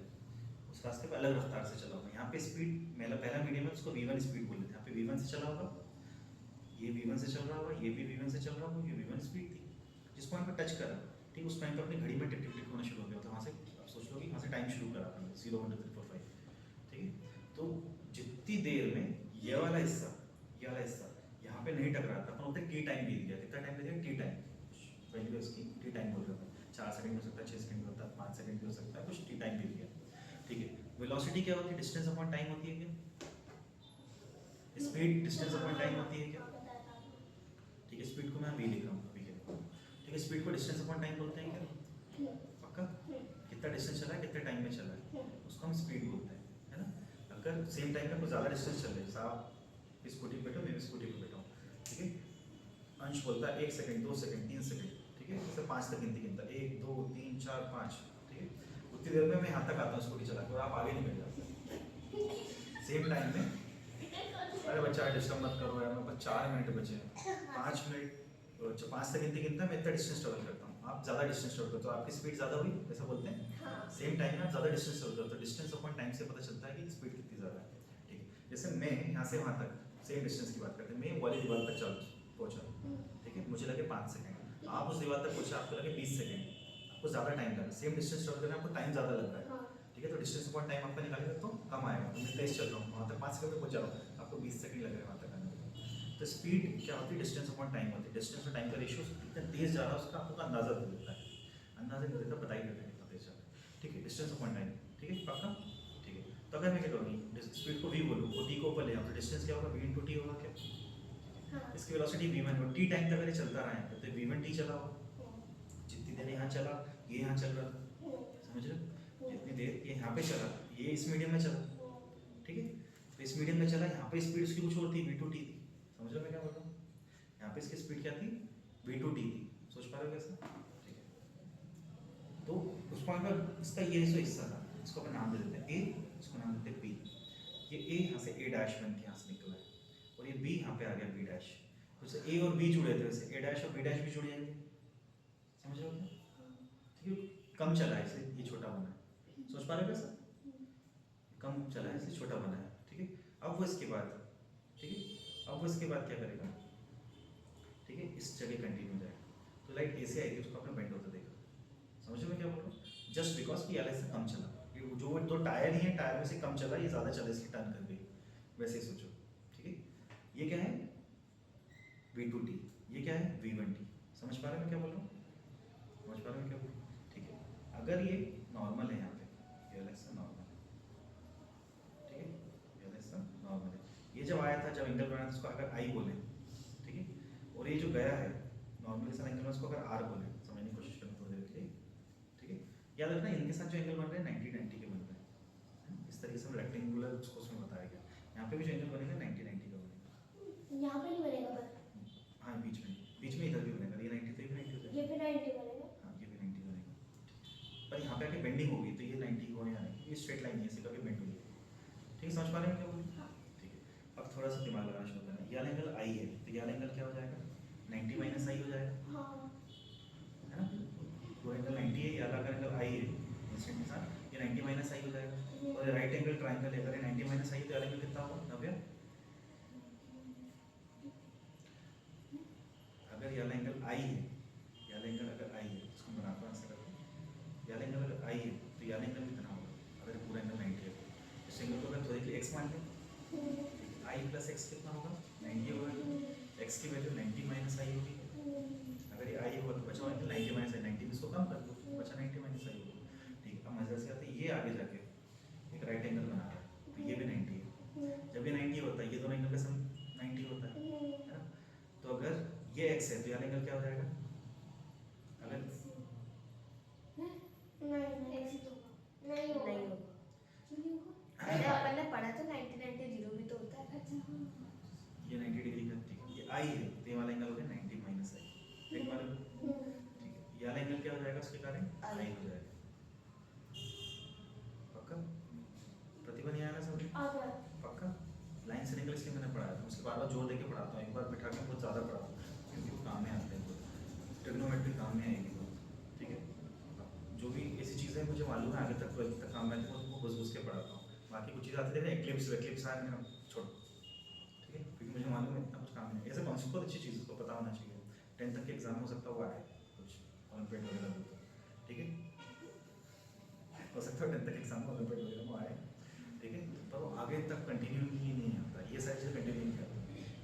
उस रास्ते पे अलग रफ्तार से चला होगा, यहाँ पे स्पीड पहला मीडियम है उसको v1 स्पीड बोल लेते हैं, यहाँ पे v1 से चला होगा, ये v1 से चल रहा होगा, ये भी v1 से चल रहा होगा, ये v1 स्पीड थी, जिस पॉइंट पे टच करा ठीक उस पॉइंट पे अपनी घड़ी में टिक टिक टिक होना शुरू हो गया, तो वहाँ से आप सोच लो कि वहाँ से टाइम शुरू करा आपने 0 1 2 3 4 5, ठीक है। तो जितनी देर में ये वाला हिस्सा यहाँ पे नहीं टकरा था, अपन बोलते हैं टी टाइम बीत गया, कितना टाइम बीत गया, टी टाइम वैल्यू उसकी टी टाइम बोल रहा था, 4 सेकंड हो सकता है, 6 सेकंड भी होता है, 5 सेकंड भी हो सकता है, कुछ टी टाइम बीत गया, ठीक है। वेलोसिटी क्या होती है, डिस्टेंस अपॉन टाइम होती है क्या, स्पीड डिस्टेंस अपॉन टाइम होती है क्या, ठीक है। स्पीड को मैं v लिख रहा हूँ अभी के लिए, ठीक है। स्पीड को डिस्टेंस अपॉन टाइम बोलते हैं क्या, पक्का, कितना डिस्टेंस चला है कितने टाइम में चला है उसको हम स्पीड बोलते हैं, है ना। अगर सेम टाइम में कुछ ज़्यादा डिस्टेंस चल रही है, आप स्कूटी पे बैठो मैं भी स्कूटी पे बैठा हूँ, ठीक है, अंश बोलता है 1 सेकंड 2 सेकंड 3 सेकंड, ठीक है, जैसे 5 तक गिनती गिनता 1 2 3 4 5, ठीक है। उतनी देर में मैं यहाँ तक आता हूँ स्कूटी चला के और आप आगे निकल जाते सेम टाइम में। अरे बच्चा डिस्टर्ब मत करो यार, मेरे पास 4 मिनट बचे हैं, 5 मिनट 5 तक गिनती गिनता मैं इतना डिस्टेंस ट्रेवल करता हूँ, आप ज़्यादा डिस्टेंस ट्रेवल करते हो, आपकी स्पीड ज़्यादा हुई ऐसा बोलते हैं, सेम टाइम में आप ज़्यादा डिस्टेंस ट्रेवल करते हो, डिस्टेंस अपॉन टाइम से पता चलता है कि स्पीड कितनी ज़्यादा है, ठीक है। जैसे मैं यहाँ से वहाँ तक सेम डिस्टेंस की बात करते हैं, मैं वाली दीवार पर चल पहुँचा, ठीक है, मुझे लगे 5 सेकंड, आप उस दीवार तक पहुँचे आपको लगे 20 सेकंड, आपको ज़्यादा टाइम लगा, सेम डिस्टेंस ट्रेवल करने आपको टाइम ज़्यादा लग रहा है, ठीक है। तो डिस्टेंस अपॉन टाइम आपका निकालेगा तो कम आएगा, तो मैं तेज चल रहा हूँ वहाँ तक 5 सेकंड में पहुँच जा रहा हूँ, आपको 20 सेकंड लग रहे हैं वहाँ तक आने में। तो स्पीड क्या होती है, डिस्टेंस अपॉन टाइम होती है, डिस्टेंस और टाइम का रेशियो कितना तेज जा रहा है उसका आपको अंदाजा दे देता है, अंदाजा नहीं देता पता ही देता है कितना तेज जा रहा है, ठीक है। डिस्टेंस अपॉन टाइम, ठीक है पक्का, ठीक है। तो अगर मैं क्या करूँगी स्पीड को v बोलूँ वो t को ऊपर ले आऊँ तो डिस्टेंस क्या होगा v इंटू टी होगा क्या, इसकी वेलोसिटी v1 हो, t टाइम तक अगर चलता रहा है तो v1 t चला होगा, जितनी देर यहाँ चला ये यहाँ चल रहा था, समझ रहे हो, जितनी देर ये यहाँ पे चला ये इस मीडियम में चला, ठीक है। तो इस मीडियम में चला, यहाँ पे स्पीड उसकी कुछ और थी v2t थी, समझ रहे हो मैं क्या बोल रहा हूँ, यहाँ पे इसकी स्पीड क्या थी v2t थी, सोच पा रहे हो कैसे, ठीक है। तो उस पॉइंट पर इसका ये जो हिस्सा था इसको अपन नाम दे देते हैं a, इसको नाम देते हैं b, ये a यहाँ से a डैश बन के यहाँ से निकला है और ये b यहाँ पे आ गया b डैश, तो जैसे a और b जुड़े थे वैसे a डैश और b डैश भी जुड़ जाएंगे, समझ रहे हो क्या, ठीक है। कम चला है इसलिए ये छोटा बना है, सोच पा रहे हो कैसे, कम चला है इसलिए छोटा बना है, ठीक है। अब वो इसके बाद, ठीक है, अब वो इसके बाद क्या करेगा, ठीक है, इस जगह कंटिन्यू जाएगा, तो लाइट ऐसे आएगी, उसको आपने बेंड होते देखा। समझ में क्या बोल रहा हूँ? जस्ट बिकॉज कि एल से कम चला, ये जो दो टायर ही है, टायर में से कम चला, ये ज़्यादा चला इसलिए टर्न कर गई, वैसे ही सोचो। ठीक है, ये क्या है V2T, ये क्या है V1T। समझ पा रहे हैं मैं क्या बोल रहा हूँ? समझ पा रहे हैं क्या बोल रहा हूँ? ठीक है, अगर ये नॉर्मल है यहाँ पे, ये एल नॉर्मल है, ठीक है, एल नॉर्मल है। ये जब आया था, जब एंगल बनाया था, उसको अगर आई बोले, ठीक है, और ये जो गया है नॉर्मल के साथ एंगल में, उसको अगर आर बोले, समझने की कोशिश करना थोड़ी देर के लिए। ठीक है, याद रखना इनके साथ जो एंगल बन रहे हैं 90-90 के बन रहे हैं, इस तरीके से रेक्टेंगुलर उसको उसमें बताया गया। यहाँ पे भी जो एंगल बनेगा 90-90 का बनेगा। यहाँ पे नहीं बनेगा पर हाँ, बीच में इधर भी बनेगा, ये 90 तो ये भी 90 हो जाएगा। ये भी 90 बनेगा। हाँ, ये भी 90 बनेगा, पर यहाँ पे आके बेंडिंग होगी तो ये 90 हो या नहीं, ये स्ट्रेट लाइन है, इसी करके बेंड होगी। ठीक है, समझ पा रहे हैं क्या बोल रहे हैं? ठीक है, अब थोड़ा सा दिमाग लगाना शुरू करना। ये एंगल आई है, तो ये एंगल क्या हो जाएगा? 90 माइनस आई हो जाएगा, हाँ है ना? वो एंगल 90 है, ये अलग एंगल आई है, इंस्टेंट के साथ ये 90 माइनस आई हो जाएगा। और राइट एंगल ट्रायंगल है, अगर ये 90 माइनस आई तो ये एंगल कितना होगा नव्या? अगर ये एंगल आई है, ये एंगल अगर आई है, इसको बनाता हूँ ऐसा करके, ये एंगल अगर आई है तो ये एंगल कितना होगा? अगर पूरा एंगल 90 है तो इस एंगल को अगर थोड़े के लिए x मान लें, आई प्लस एक्स कितना होगा? 90 होगा। x की वैल्यू 90 माइनस आई होगी। अगर ये आई होगा तो बचा एंगल 90 माइनस आई, 90 में इसको कम कर दो, बचा 90 माइनस आई होगा। ठीक है, अब मजे से आते हैं, ये आगे जाके एक राइट एंगल बना रहा है, तो ये भी 90 है। जब ये 90 होता है, ये दोनों एंगल का सम 90 होता है ना? तो अगर ये x है तो ये एंगल क्या हो जाएगा? अगर नहीं ऐसे तो नहीं होगा। नहीं होगा। अरे अपन ने पढ़ा तो 90-90 जीरो भी तो होता है। ये 90 डिग्री का, ठीक है, ये आई है तो ये वाला एंगल हो गया 90 माइनस आई। ठीक है, ठीक है, ये वाला एंगल क्या हो जाएगा उसके कारण? आई हो जाएगा। पक्का? प्रतिभा नहीं आया ना समझ? आ गया। पक्का? लाइन से निकल, इसलिए मैंने पढ़ाया था, उसके बार बार जोर देके पढ़ाता हूँ, एक बार बिठा के बहुत ज़्यादा पढ़ाता हूँ क्योंकि वो काम में आते हैं बहुत, ट्रिग्नोमेट्री काम में आएगी बहुत। ठीक है, जो भी ऐसी चीज़ें मुझे मालूम है आगे तक 12th तक काम में आती है, उसको घुस के पढ़ाता हूँ। बाकी कुछ चीज़ें आती है, एक्लिप्स आए मेरा छोड़ो, ठीक है, क्योंकि मुझे मालूम है इतना कुछ काम नहीं है। ऐसे कौन सी बहुत अच्छी चीज़ को पता होना चाहिए, 10th तक के एग्जाम हो सकता है वो आए कुछ ओलंपियाड वगैरह हो, ठीक है, हो सकता है 10th तक एग्जाम ओलंपियाड वगैरह में आए, ठीक है, पर वो आगे तक कंटिन्यू ही नहीं आता, ये सारी चीज़ें कंटिन्यू नहीं करती।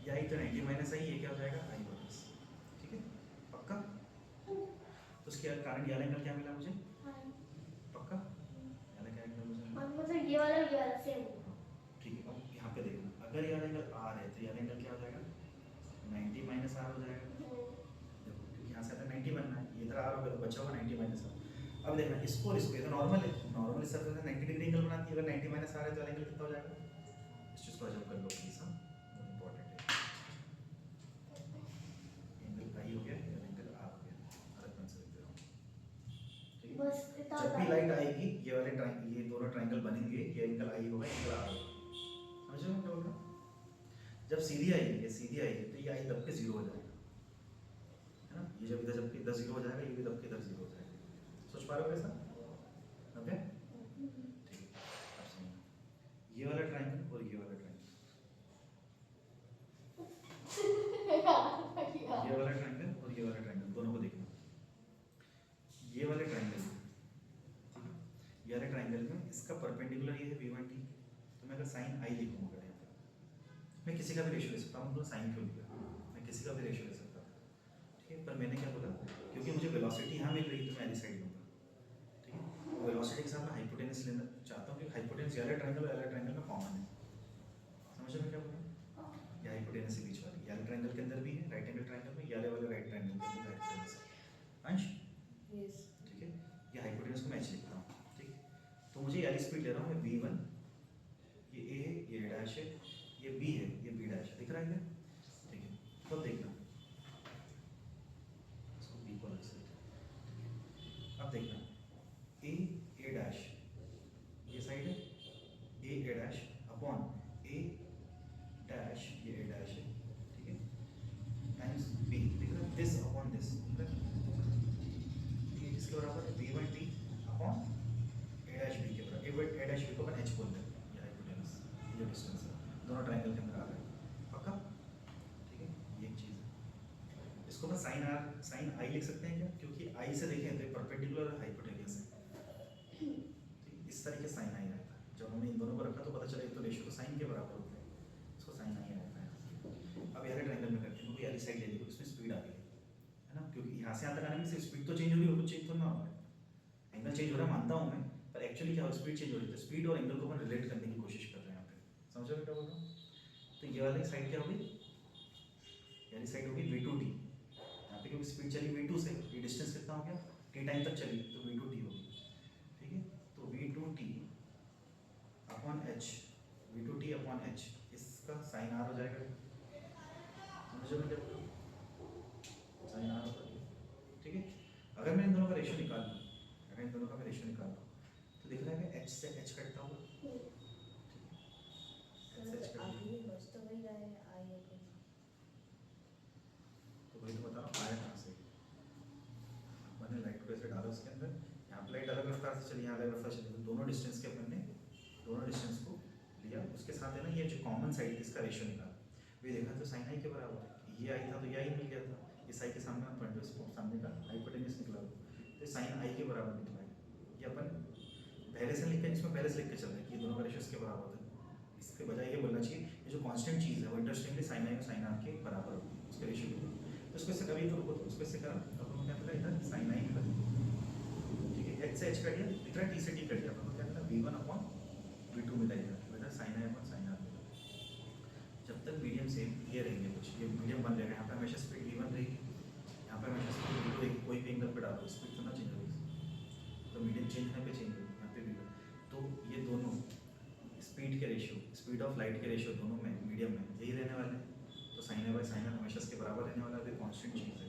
ये आई तो 90 माइनस आई, ये क्या हो जाएगा? आई वापस। ठीक है, पक्का? तो उसके कारण ये एंगल क्या मिला मुझे? पक्का? ये क्या एंगल मुझे मिला? मतलब ये वाला सेम। ठीक है, अब यहाँ पे देखना, अगर ये एंगल आर है तो ये एंगल क्या हो जाएगा? 90 माइनस आर हो जाएगा। देखो, क्योंकि यहाँ से अगर 90 बनना है, ये इधर आर होगा तो बचा हुआ 90 माइनस आर। अब देखना, इसको और इसको, ये तो नॉर्मल है, नॉर्मल सरफेस है 90 डिग्री एंगल बनाती है, अगर 90 माइनस आर है तो एंगल कितना हो जाएगा? इस चीज़ को अजब कर लो प्लीज, हम बहुत इंपॉर्टेंट है। एंगल आई हो गया, एंगल आर हो गया, अलग कौन सा देखते हो? ठीक है, बस इतना जब भी लाइट आएगी ये वाले ट्रायंगल, ये दोनों ट्रायंगल बनेंगे, ये एंगल आई होगा, एंगल आर होगा। समझ रहे हो क्या बोल रहा हूँ? जब सीधी आई है, ये सीधी आई है तो ये आई दब के 0 हो जाएगा, है ना? ये जब इधर जबकि इधर 0 हो जाएगा, ये भी दब के इधर 0 हो जाएगा। सोच पा रहे हो कैसा? ओके, ठीक है, अब समझो, ये वाला ट्रायंगल और ये वाला ट्रायंगल, ये वाला ट्रायंगल और ये वाला ट्रायंगल, दोनों को देखना। ये वाले ट्रायंगल, ठीक है, ये वाले ट्रायंगल में इसका परपेंडिकुलर ये है V1T, तो मैं अगर साइन आई लिखूंगा यहाँ पे, मैं किसी का भी रेशियो ले सकता हूँ, साइन क्यों लिखा, मैं किसी का भी रेशियो ले सकता हूँ, ठीक है, पर मैंने क्या बोला, क्योंकि मुझे वेलोसिटी यहाँ मिल रही है तो मैं ऐसी साइड लूँगा, ठीक है, वेलोसिटी के साथ मैं हाइपोटेनस लेना चाहता हूँ, क्योंकि हाइपोटेनस ये वाला ट्रायंगल में कॉमन है। समझ में क्या बोल रहा हूँ? ये हाइपोटेनस के बीच वाली, ये वाले ट्रायंगल के अंदर भी है, राइट एंगल ट्रायंगल में, ये वाले राइट ट्रायंगल के अंदर हाइपोटेनस है। अंश, यस, ठीक है, ये हाइपोटेनस को मैं ऐसे लिखता हूँ, ठीक है, तो मुझे वाली स्पीड ले रहा हूँ मैं V1, ये A है, ये डैश है, ये B है, ये B डैश है, दिख रहा है क्या? ठीक है, तो देखना, इसको B को अलग से लिखना। अब देखना, A डैश, ये साइड है, A dash upon A dash, ये A डैश है, ठीक है, टाइम्स B, दिख रहा है, दिस अपॉन दिस, दिख रहा है, ये इसके बराबर है V1T upon A dash B के बराबर, A डैश B को अपन H बोल देते हैं, ये हाइपोटेनस, ये डिस्टेंस है, दोनों ट्रायंगल के अंदर आ रहा है। पक्का? ठीक है, ये एक चीज़ है। अपना साइन आई लिख सकते हैं क्या, क्योंकि आई से देखें तो परपेंडिकुलर और हाइपोटेन्यूस है। इस तरीके से साइन आई रहता है। जब हमने इन दोनों को रखा तो पता चला तो रेशियो तो साइन के बराबर होता है, इसको साइन आई रहता है। अब यार ट्रायंगल में करते हैं, तो यार साइड ले ली, इसमें स्पीड आ गई है ना, क्योंकि यहाँ से यहाँ तक आने में सिर्फ स्पीड तो चेंज हो रही है, कुछ चेंज तो ना हो रहा है। एंगल चेंज हो रहा है मानता हूँ मैं, पर एक्चुअली क्या हो, स्पीड चेंज हो रही है। तो स्पीड और एंगल को अपन रिलेट करने की कोशिश कर रहे हैं यहाँ पे, समझो मैं क्या बोल रहा हूँ। तो ये वाली साइड क्या होगी, यानी साइड होगी v2t। यहाँ पे क्योंकि स्पीड चली v2 से, ये डिस्टेंस कितना हो गया, t टाइम तक चली, तो v2t होगी। ठीक है, तो v2t upon h, v2t upon h, इसका साइन r हो जाएगा। समझो मैं क्या बोल रहा हूँ, साइन r होगा। ठीक है, अगर मैं इन दोनों का रेशियो निकाल लूँ, अगर इन दोनों का मैं रेशियो निकाल लूँ तो दिख रहा है कि h से h कटता हुआ, अभी बस तो वही रहा है आई है कोई। तो वही तो बता रहा हूँ आया कहाँ से। मैंने लाइट को ऐसे डाला उसके अंदर, यहाँ पे लाइट अलग रफ्तार से चली, यहाँ अलग रफ्तार चली, तो दोनों डिस्टेंस के अपन ने दोनों डिस्टेंस को लिया, उसके साथ है ना ये जो कॉमन साइड इसका रेशियो निकाला। वे देखा तो साइन आई के बराबर है, ये आई था तो ये आई मिल गया था, इस आई के सामने आप पॉइंट सामने का हाइपोटेन्यूस निकला, तो साइन आई के बराबर निकला है। ये अपन पहले से लिख के, इसमें पहले से लिख के चल रहे हैं कि ये दोनों का रेशियो इसके बराबर होता है। इसके बजाय ये बोलना चाहिए ये जो कांस्टेंट चीज़ है वो इंटरेस्टिंगली साइन आई और साइन आर के बराबर होगी, उसके रेशियो के। तो उसको इससे कभी तो रुको, तो उसको इससे करा, अब हम क्या मिला इधर साइन आई मिला। ठीक है, एच से एच कट गया, इधर टी से टी कट गया, अपन को क्या मिला v1 अपॉन v2 मिला इधर, इधर sine i upon sine r मिला। जब तक मीडियम सेम ये रहेंगे, कुछ ये मीडियम बन रहेगा, यहाँ पे हमेशा स्पीड v1 रहेगी, यहाँ पे हमेशा स्पीड v2 रहेगी, कोई भी एंगल पे डालो स्पीड तो ना चेंज होगी, तो मीडियम चेंज होने पे चेंज होगी, यहाँ पे v1। तो ये दोनों स्पीड के रेशियो, स्पीड ऑफ लाइट के रेशियो दोनों में मीडियम में यही रहने वाले हैं। तो sine a by sine r हमेशा इसके बराबर रहने वाला है, कांस्टेंट चीज़ है,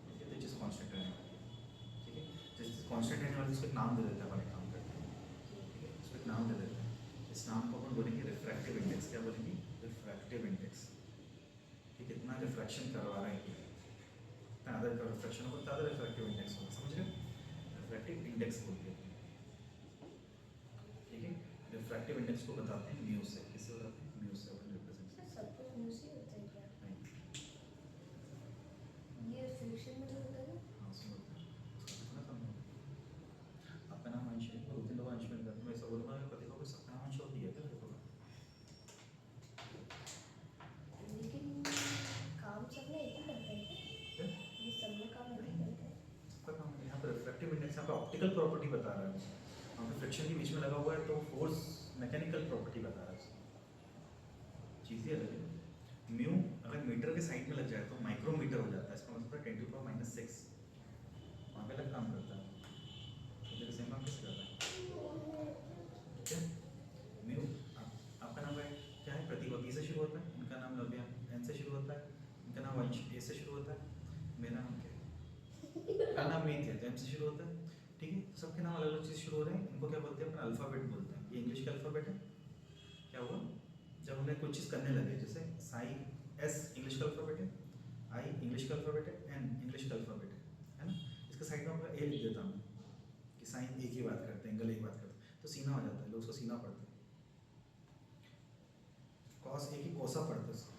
ठीक है, तो जिस कांस्टेंट रहने वाली है। ठीक है, जिस कांस्टेंट रहने वाली उसको एक नाम दे देते हैं, हमारे काम करते हैं। ठीक है, उसको एक नाम दे देते हैं, इस नाम को अपन बोलेंगे रिफ्रैक्टिव इंडेक्स। क्या बोलेंगे, रिफ्रैक्टिव इंडेक्स। कि कितना रिफ्रैक्शन करवा रहे हैं, कितना अदर का रिफ्रैक्शन होगा, ज़्यादा रिफ्रैक्टिव इंडेक्स होगा, समझ रहे, रिफ्रैक्टिव इंडेक्स बोलते हैं। ठीक है, रिफ्रैक्टिव इंडेक्स को बताते हैं म्यू से, किससे बताते हैं, म्यू से अपन रिप्रेजेंट। सब कुछ म्यूज ही होता है क्या? नहीं, ये फ्रिक्शन में जो होता है ना, हाँ उसमें होता है, उसका कितना कम होगा। आपका नाम अंश है, दो तीन लोग अंश में मैं ऐसा बोलूँगा, पति को सबका नाम अंश होती है क्या देखो। लेकिन काम सब में एक ही करते हैं क्या? ये सब में काम एक ही करते हैं। सबका काम है। यहाँ पर रिफ्रैक्टिव इंडेक्स यहाँ पे ऑप्टिकल प्रॉपर्टी बता रहा है, वहाँ पे फ्रिक्शन के बीच में लगा हुआ है तो फोर्स मैकेनिकल प्रॉपर्टी बता रहा है, चीज़ ही अलग है। म्यू अगर मीटर के साइड में लग जाए तो माइक्रोमीटर हो जाता है, इसका मतलब 10⁻⁻⁶ वहाँ पे अलग काम करता है, तो सेम काम कैसे करता है। ठीक है, म्यू आपका नाम क्या है, प्रतिभा पी से शुरू होता है, इनका नाम लव्या एन से शुरू होता है, इनका नाम वंश ए से शुरू होता है, मेरा नाम क्या है, मेरा नाम मीत है तो एम से शुरू होता है। ठीक है, सबके नाम अलग अलग चीज़ शुरू हो रहे हैं, इनको क्या बोलते हैं, अपना अल्फ़ाबेट बोलते हैं। ये इंग्लिश का अल्फ़ाबेट है। क्या हुआ, जब हमने कोई चीज़ करने लगे, जैसे साई एस इंग्लिश का अल्फ़ाबेट है, आई इंग्लिश का अल्फ़ाबेट है, एन इंग्लिश का अल्फ़ाबेट है ना। इसके साइड में आपका ए लिख देता हूँ कि साइन एक ही बात करते हैं, एंगल एक बात करते हैं, तो सीना हो जाता है, लोग उसको सीना पढ़ते हैं। कॉस एक ही कोसा पढ़ते हैं उसको।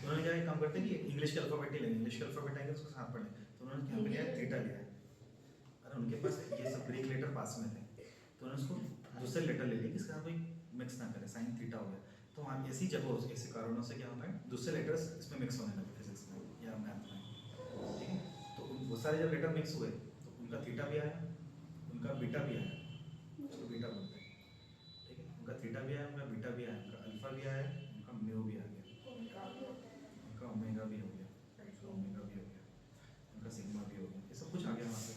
उन्होंने क्या काम करते हैं कि इंग्लिश के अल्फ़ाबेट ही लेंगे, इंग्लिश के अल्फ़ाबेट आएंगे उसको साथ पढ़ें, तो उन्होंने क्या लिया, थीटा लिया है। अरे उनके पास ये सब ग्रीक लेटर पास में थे, तो उन्होंने उसको दूसरे लेटर ले लिए, इसके साथ कोई मिक्स ना करे, साइन थीटा हो गया। तो वहाँ ऐसी जगह ऐसे कारणों से क्या होता है, दूसरे लेटर्स इसमें मिक्स होने लगे फिजिक्स में या मैथ में। ठीक है, तो वो सारे जब लेटर मिक्स हुए तो उनका थीटा भी आया, उनका बीटा भी आया, उसको बीटा बोलते हैं। ठीक है, उनका थीटा भी आया, उनका बीटा भी आया, उनका अल्फा भी आया, उनका म्यू भी आ गया, उनका ओमेगा भी हो गया, उनका ओमेगा भी हो गया, उनका सिग्मा भी हो गया, ये सब कुछ आ गया वहाँ पे।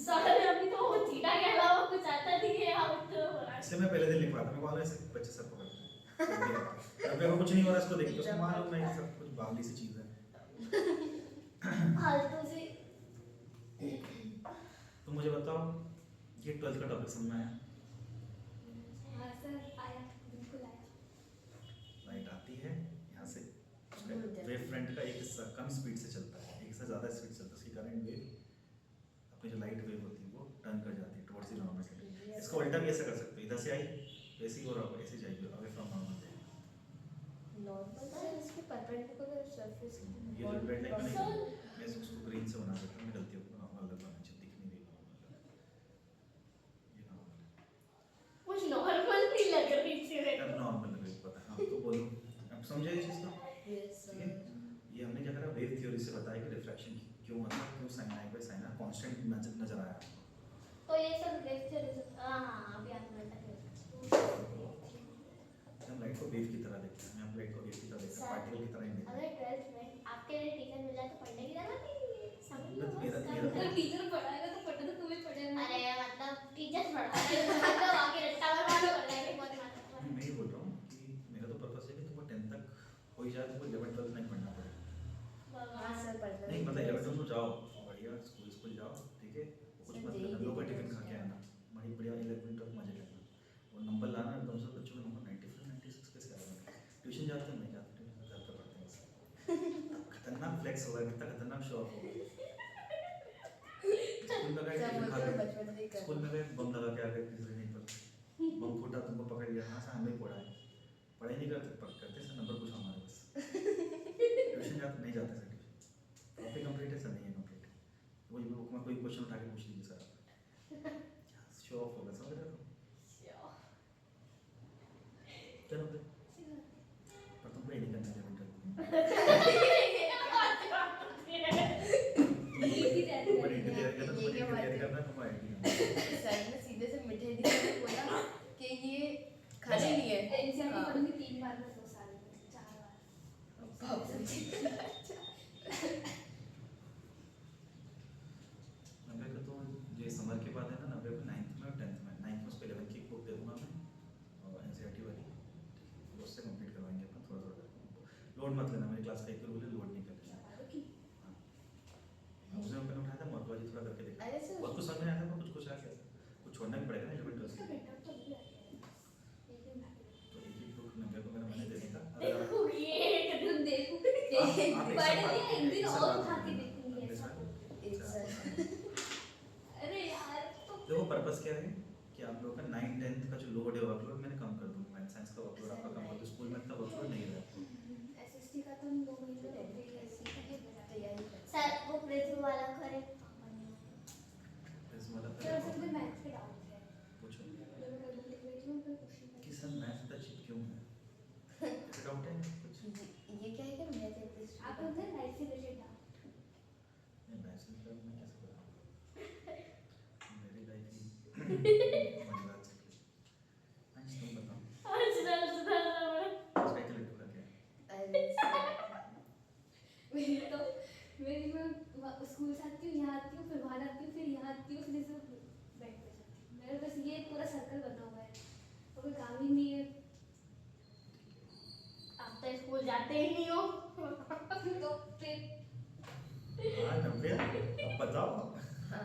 सर अभी तो वो थीटा के अलावा कुछ आता नहीं है आप तो। इसलिए मैं पहले दिन लिखवा था, मैं बोला ऐसे बच्चे सब पकड़ते हैं, अब मेरे को कुछ नहीं हो रहा, इसको देख के उसको मालूम है ये सब कुछ बावली सी चीज़ है। फालतू से। तो मुझे बताओ ये 12th का टॉपिक समझ में आया। हाँ सर आया, बिल्कुल आया। लाइट आती है यहाँ से, वेव फ्रंट का एक हिस्सा कम स्पीड से चलता है, एक हिस्सा ज़्यादा स्पीड से चलता है, उसकी करंट वेव अपनी जो लाइट वेव होती है वो टर्न कर जाती है टुवर्ड्स द नॉर्मल स्टेट। इसको उल्टा भी ऐसा कर सकते हो, इधर से आई वैसे ही हो रहा होगा, ऐसे जाएगी अवे फ्रॉम नॉर्मल। नॉर्मल से इसके परपेंडिकुलर सरफेस ये जो रेड लाइन बनेगी मैं उसको ग्रीन से बना देता हूँ, मैं गलती को अलग बनाना चाहिए, दिख नहीं रही ये नॉर्मल कुछ नॉर्मल नहीं लग रही थी है, अब नॉर्मल लग रही है, पता है। हाँ तो बोलो, अब समझे इस चीज़ को? यस ठीक है, ये हमने क्या करा, वेव थ्योरी से बताया कि रिफ्रैक्शन क्यों होता है, क्यों sine i by sine constant नजर आया। तो ये सब लेक्चर हां अभी आपने हम लाइट को वेव की तरह देखते हैं, हम लाइट को वेव की तरह देखते हैं, पार्टिकल की तरह ही देखते अगर 12th में आपके लिए टीचर मिल जाए तो पढ़ने की जरूरत नहीं है, समझ लो बस बस मेरा- काम मेरा- करो। अगर टीचर पढ़ाएगा तो पढ़ना तो तुम्हें पड़ेगा। अरे मतलब टीचर पढ़ा रहे हैं मतलब आके रट्टा मारो कर रहे हैं बहुत हैं। मैं ये बोल रहा हूँ कि मेरा तो पर्पस है कि तुमको 10th तक हो ही जाए, तुमको 11th 12th नहीं पढ़ना पड़े। हां सर पढ़ना नहीं मतलब 11th में तो जाओ बढ़िया स्कूल जाओ, ठीक है, कुछ मत करना, लो का टिफिन खा के आना, बड़ी बढ़िया 11th तक मजे करना, और नंबर लाना, कम से कम बच्चों का नंबर 95 96 कैसे आएगा? ट्यूशन जाते हैं, नहीं जाते, ट्यूशन घर पे पढ़ते हैं। खतरनाक फ्लेक्स होगा, कितना खतरनाक शो ऑफ होगा। स्कूल में गए सब टिफिन खा बोलते के, बचपन से ही कर स्कूल में गए बम लगा के आ गए तीसरे दिन पर, बम फूटा, तुमको पकड़ लिया, हाँ सर हमें पढ़ा है, पढ़ाई नहीं करते सर, नंबर कुछ हमारे बस। ट्यूशन जाते नहीं जाते सर, ट्यूशन कॉपी कंप्लीट है सर, नहीं है कंप्लीट, वही बुक में कोई क्वेश्चन उठा के पूछ लीजिए सर, शो ऑफ होगा, समझ रहे हो? चलो फिर, पर तुमको ये नहीं करना है बेटा, नीति तैयारी तुमको करनी नीट है। तैयारी करना, तुमको ये नीट क्या बात तैयारी है? करना, तुमको आईटी सर ने सीधे से मिठे दिए ने बोला कि ये खाने नहीं है। एनसीईआरटी हाँ। पढ़ूंगी 3 बार में 2 साल में 4 बार। बाप रे। नब्बे का तो ये समर के बाद है ना, 90 को 9th में और 10th में, 9th में उसको 11th की बुक दे दूंगा मैं, और एनसीईआरटी वाली, ठीक है, उससे कंप्लीट करवाएंगे अपन थोड़ा थोड़ा करके। लोड मत लेना, मेरी क्लास का एक रूल है, लोड नहीं करना। हाँ, उसने मैंने उठाया था मॉर्फोलॉजी थोड़ा करके देखा, अरे सर बहुत कुछ समझ में आया था, पर कुछ आ गया, कुछ छोड़ना भी पड़ेगा ना 11th 12th उसका के लिए। बेटा तो भी आता है। लेकिन तो एक ही बुक 90 को मेरा मैंने दे दी था, अगर आप- देखो ये तुम देखो आप एक पढ़ साल लिया एक दिन एक साल और बाद उठा के पढ़ना। देखूंगी अगले ऐसा साल। बोलते। एक सर अरे यार तो देखो पर्पस क्या है कि आप लोगों का 9 10th का जो लोड है, वर्कलोड मैंने कम कर दूंगा, मैथ साइंस का वर्कलोड आपका कम कर दूँ, स्कूल में इतना वर्कलोड नहीं रहेगा। एसएसटी का तो हम 2 महीने पहले ही ऐसे ही तैयारी कर। सर वो पृथ्वी वाला करे इस वाला सर सब में मैथ्स के डाउट है। पूछो जब मैं कल लिख रही थी मैं क्वेश्चन कि सर मैथ इतना चीप क्यों है, ऐसा डाउट है कुछ? ये क्या है कि मैं कहती आप अंदर लाइफ से रिलेटेड डाउट नहीं मैथ से मतलब मैं कैसे बताऊँ, मेरी लाइफ ही मजेदार चल रही है। आज तुम बताओ साइकिल लिट्टू का क्या है? अरे मेरी तो मेरी मैं स्कूल से आती हूँ यहाँ आती हूँ फिर वहाँ आती हूँ फिर यहाँ आती हूँ फिर जैसे बैठ पे जाती हूँ मेरा बस ये पूरा सर्कल बना हुआ है और कोई काम ही नहीं है आप तो स्कूल जाते ही नहीं हो तो फिर हाँ 90 अब बताओ, हाँ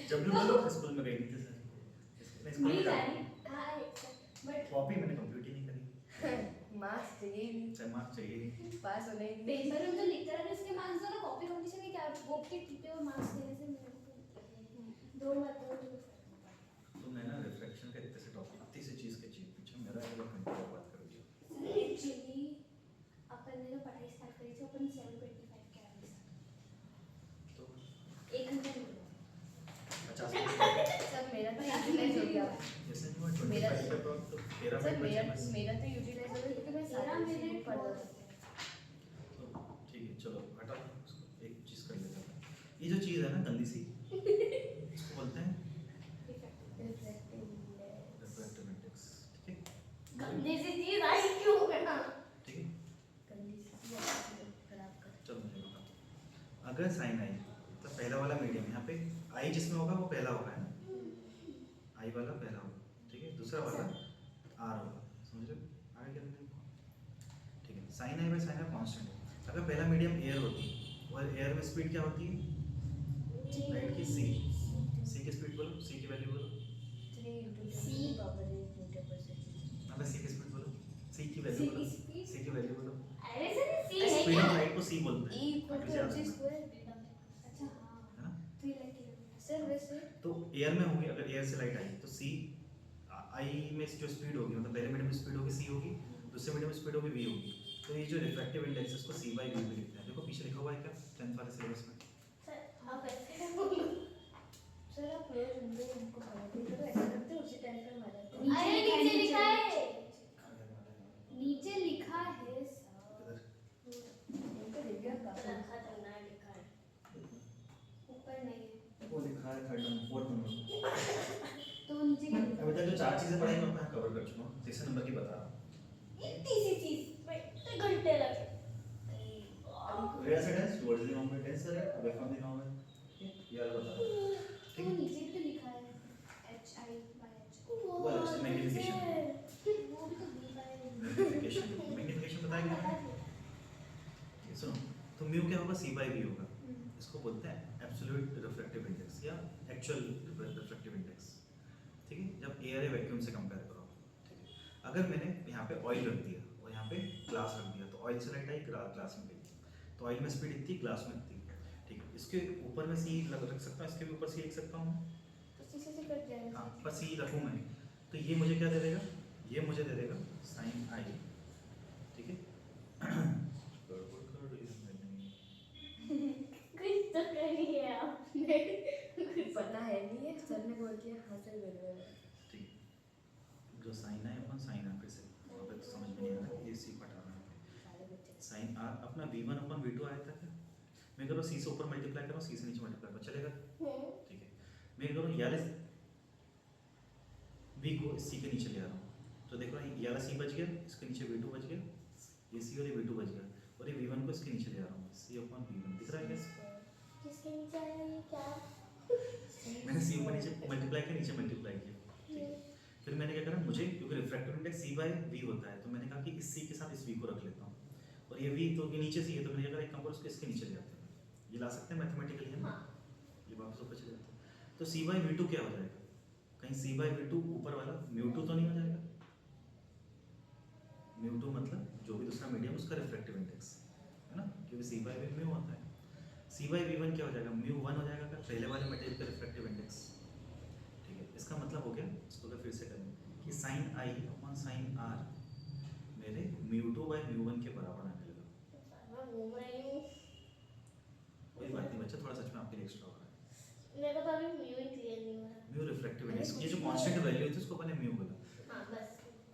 जब भी बोलो स्कूल में गई नहीं थी सर, मैं स्कूल नहीं में जा जाती रही हाँ बट कॉपी मैंने कंप्लीट ही नहीं करी, मार्क्स चाहिए नहीं, चाहे मार्क्स चाहिए नहीं। पास होना ही नहीं। पेपर में जो लिखते रहते उसके मार्क्स दो ना कॉपी कंपटीशन के क्या वो के टिपे और मार्क्स देने से मेरे को दो मतलब तो मैं ना रिफ्लेक्शन का इतने से टॉपिक, इतनी सी चीज़ के चीज पीछे मेरा एक घंटे का बात कर दिया। एक्चुअली अपन ने जो पढ़ाई स्टार्ट करी थी अपन 7:25 के आगे तो 1 घंटा नहीं हुआ 50 सर मेरा तो यूटिलाइज हो गया। जैसे नहीं हुआ मेरा- 25 पे तो 13 सर मिनट बचे मेरा बस। मेरा तो यूटिलाइज हो गया क्योंकि मैं तेरह सारा मिनट मिनट पढ़ रहा था। तो ठीक है चलो हटाओ उसको, एक चीज़ कर लेते हैं। ये जो चीज़ है ना गंदी सी, इसको बोलते हैं रिफ्लेक्टिव रिफ्रैक्टिव इंडेक्स, ठीक है गंदी सी चीज आई क्यों करना ठीक है। कंडीशन खराब कर। चलो मुझे बताओ, अगर साइन आई तो पहला वाला मीडियम, यहाँ पे आई जिसमें होगा वो पहला होगा, है ना, आई वाला पहला होगा, ठीक है, दूसरा वाला आर होगा, समझ रहे हो? आगे क्या लिखा है? ठीक है, sine i by sine i constant है। अगर पहला मीडियम एयर होती और एयर में स्पीड क्या होती है, लाइट की सी की स्पीड बोलो, सी की वैल्यू बोलो, 3 into 10 C power 8 meter per second। अगर सी की स्पीड बोलो, सी की वैल्यू सी बोलो, की speed? सी की वैल्यू बोलो, अरे सर सी है स्पीड क्या ऑफ लाइट को सी बोलते E हैं, equal आगे to से याद mc रखना, square। अच्छा हाँ है ना। 3 लाख किलोमीटर सर वैसे तो एयर में होगी, अगर एयर से लाइट आई तो सी आई में जो स्पीड होगी, मतलब पहले मीडियम में स्पीड होगी सी होगी, दूसरे मीडियम में स्पीड होगी वी होगी, तो ये जो रिफ्रैक्टिव इंडेक्स है इसको C/V भी लिखते हैं। देखो पीछे लिखा हुआ है क्या 10th वाले सिलेबस में? सर आप ऐसे बोलो। सर आप रोज उनको उनको पढ़ाते करो, ऐसा करते हो उसी टाइम पे हम आ जाते हैं। अरे नीचे लिखा है। नीचे लिखा है सर। उनको लिख गया काफी। रखा तो ना लिखा है। ऊपर नहीं है वो लिखा है 3rd नंबर 4th नंबर। तो वो नीचे क्या लिखा अभी तक जो 4 चीजें पढ़ाई मैं कवर कर चुका हूँ। 6 नंबर की बता रहा हूँ। इतनी सी चीज में इतने घंटे लगे। Where is it is? Towards the normal tense है, away from the normal. ये वाला बता रहा हूँ। तो वो नीचे भी तो लिखा है HI/H वो अलग से magnification है। वो भी तो B by मैग्निफिकेशन बताया क्या है? ये सुनो, तो म्यू क्या होगा? C/V होगा। इसको बोलते हैं एब्सोल्यूट रिफ्रैक्टिव इंडेक्स या एक्चुअल रिफ्रैक्टिव इंडेक्स। ठीक है, जब एयर है वैक्यूम से कंपेयर करो। ठीक है, अगर मैंने यहाँ पे ऑयल रख दिया और यहाँ पे ग्लास रख दिया तो ऑयल से लाइट आई, ग्लास में गई, तो ऑयल में स्पीड इतनी, ग्लास में इतनी। ठीक है, इसके ऊपर में सी रख सकता हूँ, इसके भी ऊपर सी लिख सकता हूँ। तो सी से कट जाएगा। हाँ, पर सी रखूँ मैं तो ये मुझे क्या दे देगा? ये मुझे दे देगा साइन आई। ठीक है, गड़बड़ कर रही है मैंने। कुछ तो करिए आपने। पता है नहीं है, सर ने बोल दिया हाँ सर बिल्कुल। ठीक है, जो sine i upon sine r, फिर से वहाँ पे तो समझ में नहीं आ रहा, ये सी हटाना है। सारे बच्चे साइन आर अपना v1 अपन v2 आया था क्या? मैं करो सी से ऊपर मल्टीप्लाई करो, सी से नीचे मल्टीप्लाई करो, चलेगा? ठीक है, मैं करो ये वाले v को सी के नीचे ले आ रहा हूँ, तो देखो ये वाला सी बच गया, इसके नीचे v2 बच गया, ये सी और ये v2 बच गया, और ये v1 को इसके नीचे ले आ रहा हूँ, सी अपॉन v1 दिख रहा है क्या? किसके नीचे आया ये क्या? मैंने सी ऊपर नीचे मल्टीप्लाई किया, नीचे मल्टीप्लाई किया। ठीक है, फिर मैंने क्या करा, मुझे क्योंकि रिफ्रैक्टिव इंडेक्स C/V होता है, तो मैंने कहा कि इस C के साथ इस V को रख लेता हूँ, और ये V तो ये नीचे C है, तो मैंने क्या करा, एक काम करो, उसको इसके नीचे ले आते हैं। ये ला सकते हैं मैथमेटिकली, है ना? ये वापस ऊपर चले जाते हैं, तो C/V2 क्या हो जाएगा? कहीं C/V2 ऊपर वाला μ2 तो नहीं हो जाएगा? μ2 मतलब जो भी दूसरा मीडियम उसका रिफ्रैक्टिव इंडेक्स, है ना? क्योंकि C/V म्यू होता है। C/V1 क्या हो जाएगा? μ1 हो जाएगा, पहले वाले मटेरियल का रिफ्रैक्टिव इंडेक्स। ठीक है, इसका मतलब हो गया, इसको अगर फिर से करें कि sine i upon sine r मेरे μ2/μ1 के बराबर आने लगा। मैं घूम रही हूँ। कोई बात नहीं बच्चा, थोड़ा सच में आपके लिए एक्स्ट्रा हो रहा है। मेरे को तो अभी म्यू ही क्लियर नहीं हो रहा। म्यू रिफ्रैक्टिव इंडेक्स, ये जो कांस्टेंट वैल्यू है उसको मैंने म्यू बोला। हाँ बस।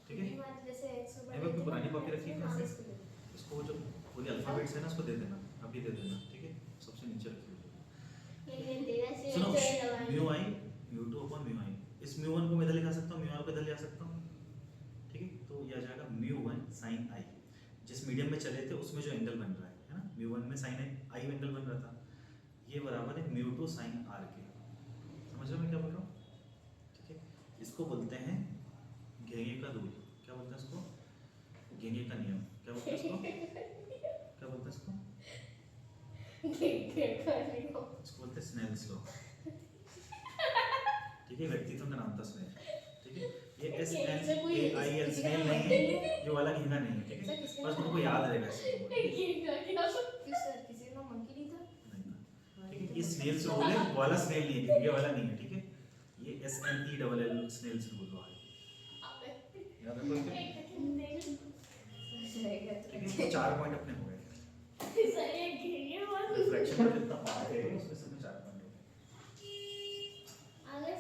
ठीक है, जैसे x ऊपर मैं अपनी पुरानी कॉपी रखी है हाँ, फिर इसको से, ले लो। इसको जो पूरी अल्फाबेट्स है ना उसको दे देना, अभी दे देना। ठीक है, सबसे नीचे रखी हुई ये तेरा से सुनो, चले लगाएंगे। म्यू आई μ2 अपॉन म्यू आई, इस μ1 को मैं इधर लिखा सकता हूँ, म्यू आर को इधर ले आ सकता हूँ। ठीक है, तो ये आ जाएगा μ1 sin आई, जिस मीडियम में चले थे उसमें जो एंगल बन रहा है ना, μ1 में sin आई एंगल बन रहा था, ये बराबर है μ2 sin आर के। समझ रहे हो मैं क्या बोल रहा हूँ? ठीक है, इसको बोलते हैं घेंगे का रूल। क्या बोलते हैं इसको? घेंगे का नियम। क्या बोलते हैं इसको? क्या बोलते हैं इसको? इसको बोलते हैं स्नेल्स लॉ। ठीक है, व्यक्तित्व का नाम था स्नेल। ठीक है, ये SNAIL स्नेल नहीं है, ये वाला घेंगा नहीं है। ठीक है, बस तुमको याद रहेगा इसको। क्यों सर, किसी का मंकी नहीं था? नहीं, ठीक है, ये स्नेल्स रूल है, वो वाला स्नेल नहीं है, घेंगे वाला नहीं है। ठीक है, ये SNELL स्नेल्स रूल है। याद रखो इसे। ठीक है, तो 4 पॉइंट अपने हो गए। रिफ्रैक्शन का जितना पार्ट है उसमें से 4 पॉइंट हो गए।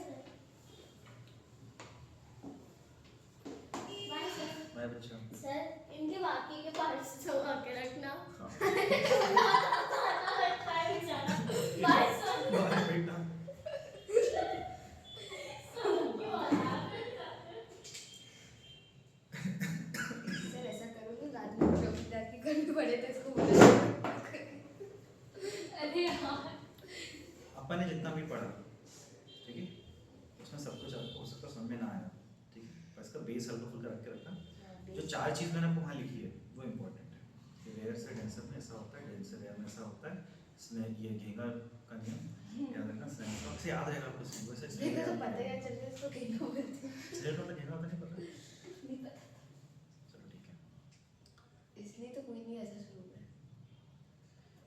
बाय बच्चा। सर इनके बाकी के पार्ट्स संभाल के रखना। हाँ। Bye sir. बाय बेटा। सर ऐसा करोगे बाद में चौकीदार की करनी पड़े तो इसको बोला। अरे यार अपन ने जितना भी पढ़ा, ठीक है, उसमें सब कुछ आपको हो सकता है समझ में ना आया। ठीक है, पर इसका बेस हल्का फुल्का रख के रखना। जो 4 चीज़ मैंने आपको वहाँ लिखी है वो इम्पोर्टेंट है कि रेयर से डेंसर में ऐसा होता है, डेंस से रेयर में ऐसा होता है। इसमें ये घेंगा का नियम याद रखना, स्नेल का से याद रहेगा आपको। सिंपल से देखो तो पता है चल रहा है इसको घेंगा बोलते हैं। स्नेल का तो घेंगा होता नहीं पता। नहीं पता था। चलो ठीक है, इसलिए तो कोई नहीं ऐसा शुरू में।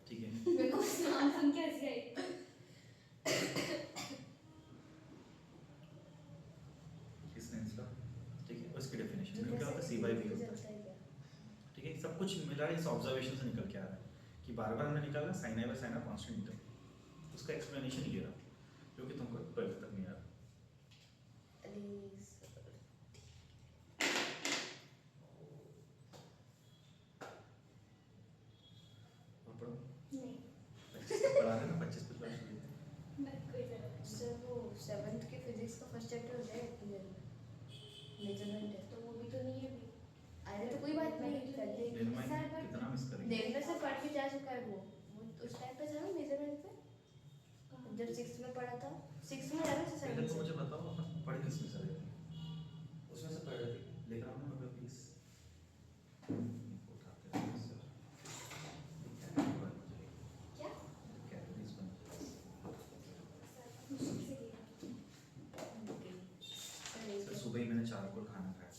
ठीक है। मेरे को उस नाम सुन के हंसी आई। स्नेल्स का, ठीक है, उसकी डेफिनेशन में क्या होता है? C/V होता है। ठीक ठीक है, सब कुछ मिला है, इस ऑब्जर्वेशन से निकल के आ रहा है कि बार बार हमने निकाला sine i by sine r constant meter, उसका एक्सप्लेनेशन ये रहा जो कि तुमको पहले तक नहीं आ रहा। और पढ़ो, नहीं 25 तक पढ़ा रहे ना, 25 पे क्लास शुरू हुई। मैं कोई जरूरत सर वो 7th के फिजिक्स का फर्स्ट चैप्टर हो जाएगा क्लियर में, मेजरमेंट है तो वो भी तो नहीं है अभी। अरे तो कोई बात नहीं, कर लेंगे दिन में सर, but- कितना मिस करेंगे। देवना से पढ़ के जा चुका है वो उस टाइम पे था ना मेजरमेंट पे, जब 6th में पढ़ा था, 6th में जाना से पहले 7th तो से। मुझे बताओ अपन पढ़ किस में से रहे थे? उसमें से पढ़ रहे थे, लेकर आओ ना मगर प्लीज उठाते हैं इससे। कैलोरीज बन जाएगी, क्या कैलोरीज बन जाएगी। सर मुश्किल से लिया। सर सुबह ही मैंने 4 कोल खाना खाया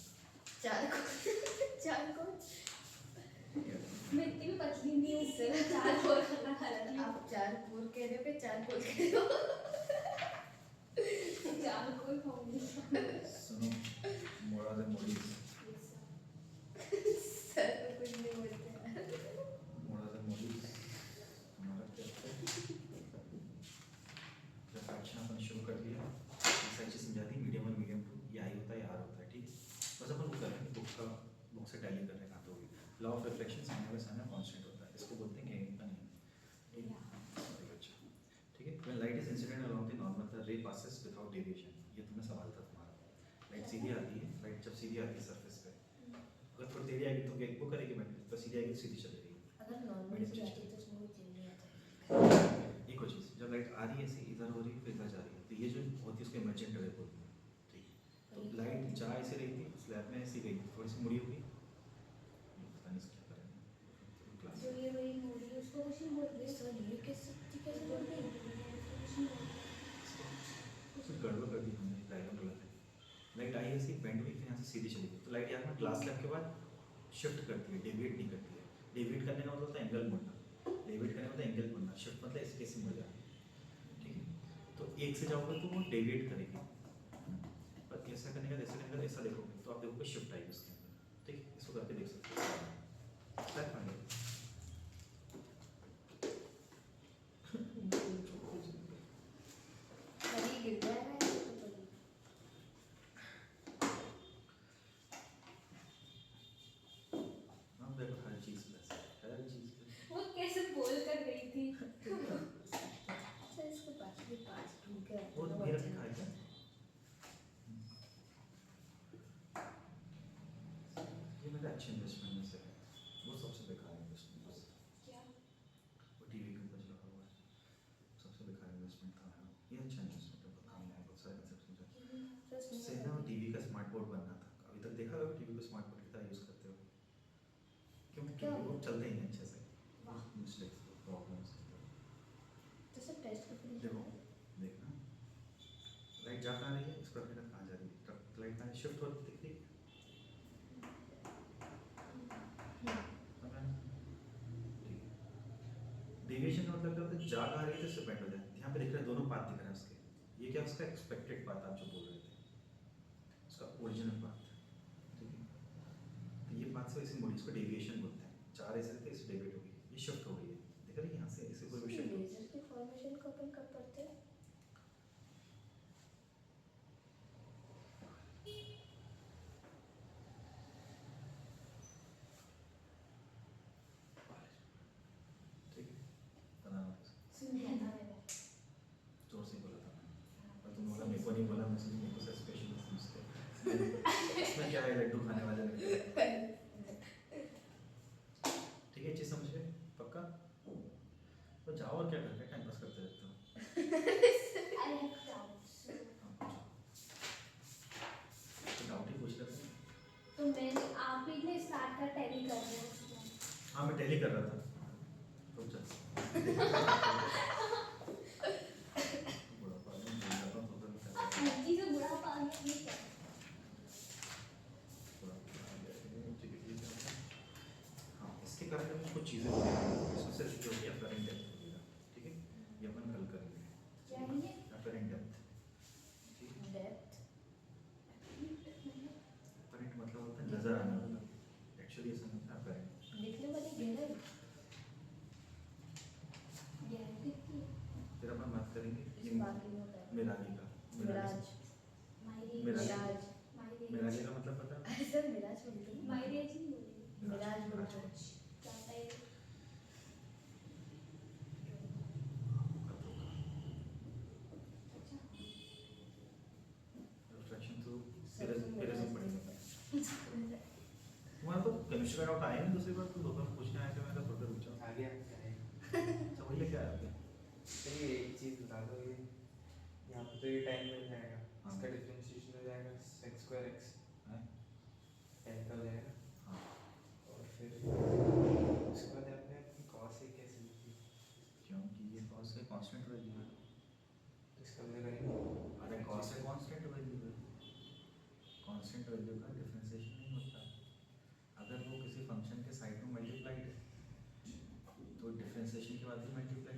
चार को मैं इतनी भी पतली नहीं हूँ, सर 4 और खाना खा रही हूँ। आप 4 कोर कह रहे हो कि 4 कोर कह रहे हो? 4 को खाऊंगी। सुनो, मोड़ा दे मोड़ी, Yes, sir. सर तो कुछ नहीं बोलते यार। मोड़ा दे मोड़ी, हमारा क्या है? जब फ्रैक्शन अपन शुरू कर दिया, ऐसा चीज़ समझा दी, मीडियम 1 मीडियम 2 ये आई होता है, आर होता है, ठीक है? बस अपन वो कर रहे हैं, बुक से टैली कर रहे हैं, कहाँ तो law of reflection sine by sine constant होता है, इसको बोलते हैं कि का नहीं, ठीक है? Very good. ठीक है, when light is incident along the normal the ray passes without deviation, ये तुम्हें सवाल था तुम्हारा। लाइट सीधी आती है, लाइट जब सीधी आती है सरफेस पे, अगर थोड़ी देरी आएगी तो वो करेगी, मैं तो सीधी आएगी तो सीधी चलेगी। अगर नॉर्मल से आती तो उसमें कोई चेंज नहीं आता। एक और चीज़, जब लाइट आ रही है ऐसे इधर हो रही है फिर इधर जा रही है, तो ये जो होती है उसको इमर्जेंट रे बोलते हैं, ठीक है? तो लाइट जा ऐसे रही थी, स्लैब में ऐसी गई, थोड़ी सी मुड़ी होगी, पता नहीं इसको क्या करेंगे क्लास जो ये वही मोड़ी है, उसको कुछ नहीं बोलते। सर ये कैसे बोल रही है? कुछ नहीं बोलते। कुछ गड़बड़ कर दी हमने, डायग्राम गलत है। लाइट आई ऐसी बेंड हुई फिर यहाँ से सीधी चली गई, तो लाइट यहाँ में ग्लास लग के बाद शिफ्ट करती है, डेविएट नहीं करती है। डेविएट करने का मतलब होता है एंगल मुड़ना, डेविएट करने का मतलब एंगल मुड़ना, शिफ्ट मतलब ऐसे कैसे मुड़ जाना, ठीक है? तो एक से जाओगे तो वो डेविएट करेगी, पर ऐसा करने का ऐसा करने का ऐसा देखोगे तो आप देखोगे शिफ्ट आएगी उसके अंदर, ठीक है? इसको करके देख सकते हो, क्या करेंगे? अभी गिर जाएगा ये तो कभी। हम देखो हर चीज़ पे, हर चीज़ पे वो कैसे बोल कर गई थी। सर इसके पास भी पास ढूंढ के वो रखना मेरा बहुत दिखा है क्या? ये मेरा अच्छे इन्वेस्टमेंट में से है, वो सबसे बेकार इन्वेस्टमेंट है। क्या वो टीवी के ऊपर लगा हुआ है, सबसे बेकार इन्वेस्टमेंट था यार। ये अच्छा इन्वेस्टमेंट है, बहुत काम में आया, बहुत सारे कंसेप्ट समझा। सर उससे इसमें ना टीवी का स्मार्ट बोर्ड बनना था, अभी तक देखा होगा टीवी को स्मार्ट बोर्ड कितना यूज़ करते हो? क्यों? क्या क्योंकि वो चलते ही नहीं अच्छे से, वाह। Mistakes problems. तो सर टेस्ट को फिर देखो देखना, लाइट जा कहाँ रही है, इसको रखने कहाँ जा रही है, लाइट कहाँ शिफ्ट होती दिख रही है, समझ आया? ठीक है, डेविएशन का मतलब क्या होता है, जा कहाँ रही है तो इससे बेंड हो जाए। यहाँ पे दिख रहा है दोनों पाथ दिख रहे हैं उसके, ये क्या उसका एक्सपेक्टेड पाथ आप जो बोल रहे थे, उसका ओरिजिनल पाथ, ठीक है? तो ये पाथ से ऐसे मुड़ी, इसको डेविएशन बोलते हैं। 4 ऐसे थे, इसे डेविएट हो गई, ये शिफ्ट हो गई है, दिख रही है यहाँ से ऐसे कोई शिफ्ट हो गई। लेजर की फॉर्मेशन को अपन कब पढ़ते हैं? ठीक है, पता नहीं उसको। सुन लिया था मैंने। जोर से बोला था मैंने, और तुम बोला मेरे को नहीं बोला, मैं सोची मेरे को स्पेशल समझते। इसमें क्या है, लड्डू खाने वाले लड्डू। ठीक है, चीज़ समझ गए पक्का? तो जाओ और क्या करते हैं, टाइम पास करते रहते हो। I have doubts. हाँ, पूछो। तो डाउट ही पूछ रहे थे। तो मैंने आप ही ने स्टार्ट का टैली कर रहे हैं। हाँ मैं टैली कर रहा था, रुक जा। बुढ़ापा में भूल जाता हूँ, तो फिर क्या करें? हल्की से बुढ़ापा आ गया, ये क्या? बुढ़ापा आ गया है, ठीक है, ये क्या है? हाँ, इसके कारण में कुछ चीज़ें होती हैं, इसमें से जो होती है अपरेंट डेप्थ वगैरह, ठीक है? ये अपन हल करेंगे। क्या है ये? अपरेंट डेप्थ, ठीक है? डेप्थ अपरेंट मतलब होता है नजर आना, मतलब एक्चुअली ऐसा नहीं होता अपरेंट। मिराजी का मिराज मायरेज मिराज मिराजी का मतलब पता है? ऐसा मिराज बोलते हैं मायरेज ही बोलेंगे मिराज बोलते हैं क्या है अच्छा रिफ्लेक्शन थ्रू सबसे पिरिज्म मिराज पड़ेगा। तुम्हारा तो केमिस्ट्री का डाउट आया नहीं दूसरी बार, तुम दोनों पूछने आए थे, मैं तो थोड़ा रुक जाओ। आ गया क्या है? अच्छा भैया क्या है आपके? चलिए एक चीज़ बता दो, ये यहाँ पे तो ये 10 मिल जाएगा, हाँ। इसका डिफरेंशिएशन हो जाएगा sec square x, हैं? 10 का हो जाएगा। हाँ। और फिर उसके बाद आपने अपनी cos a कैसे लिखी? क्योंकि ये cos का कांस्टेंट वैल्यू है। तो इसका मतलब करेंगे अरे cos का कांस्टेंट वैल्यू है, कांस्टेंट वैल्यू का डिफरेंशिएशन नहीं होता है। अगर वो किसी फंक्शन के साइड में मल्टीप्लाइड है तो डिफरेंशिएशन के बाद भी मल्टीप्लाई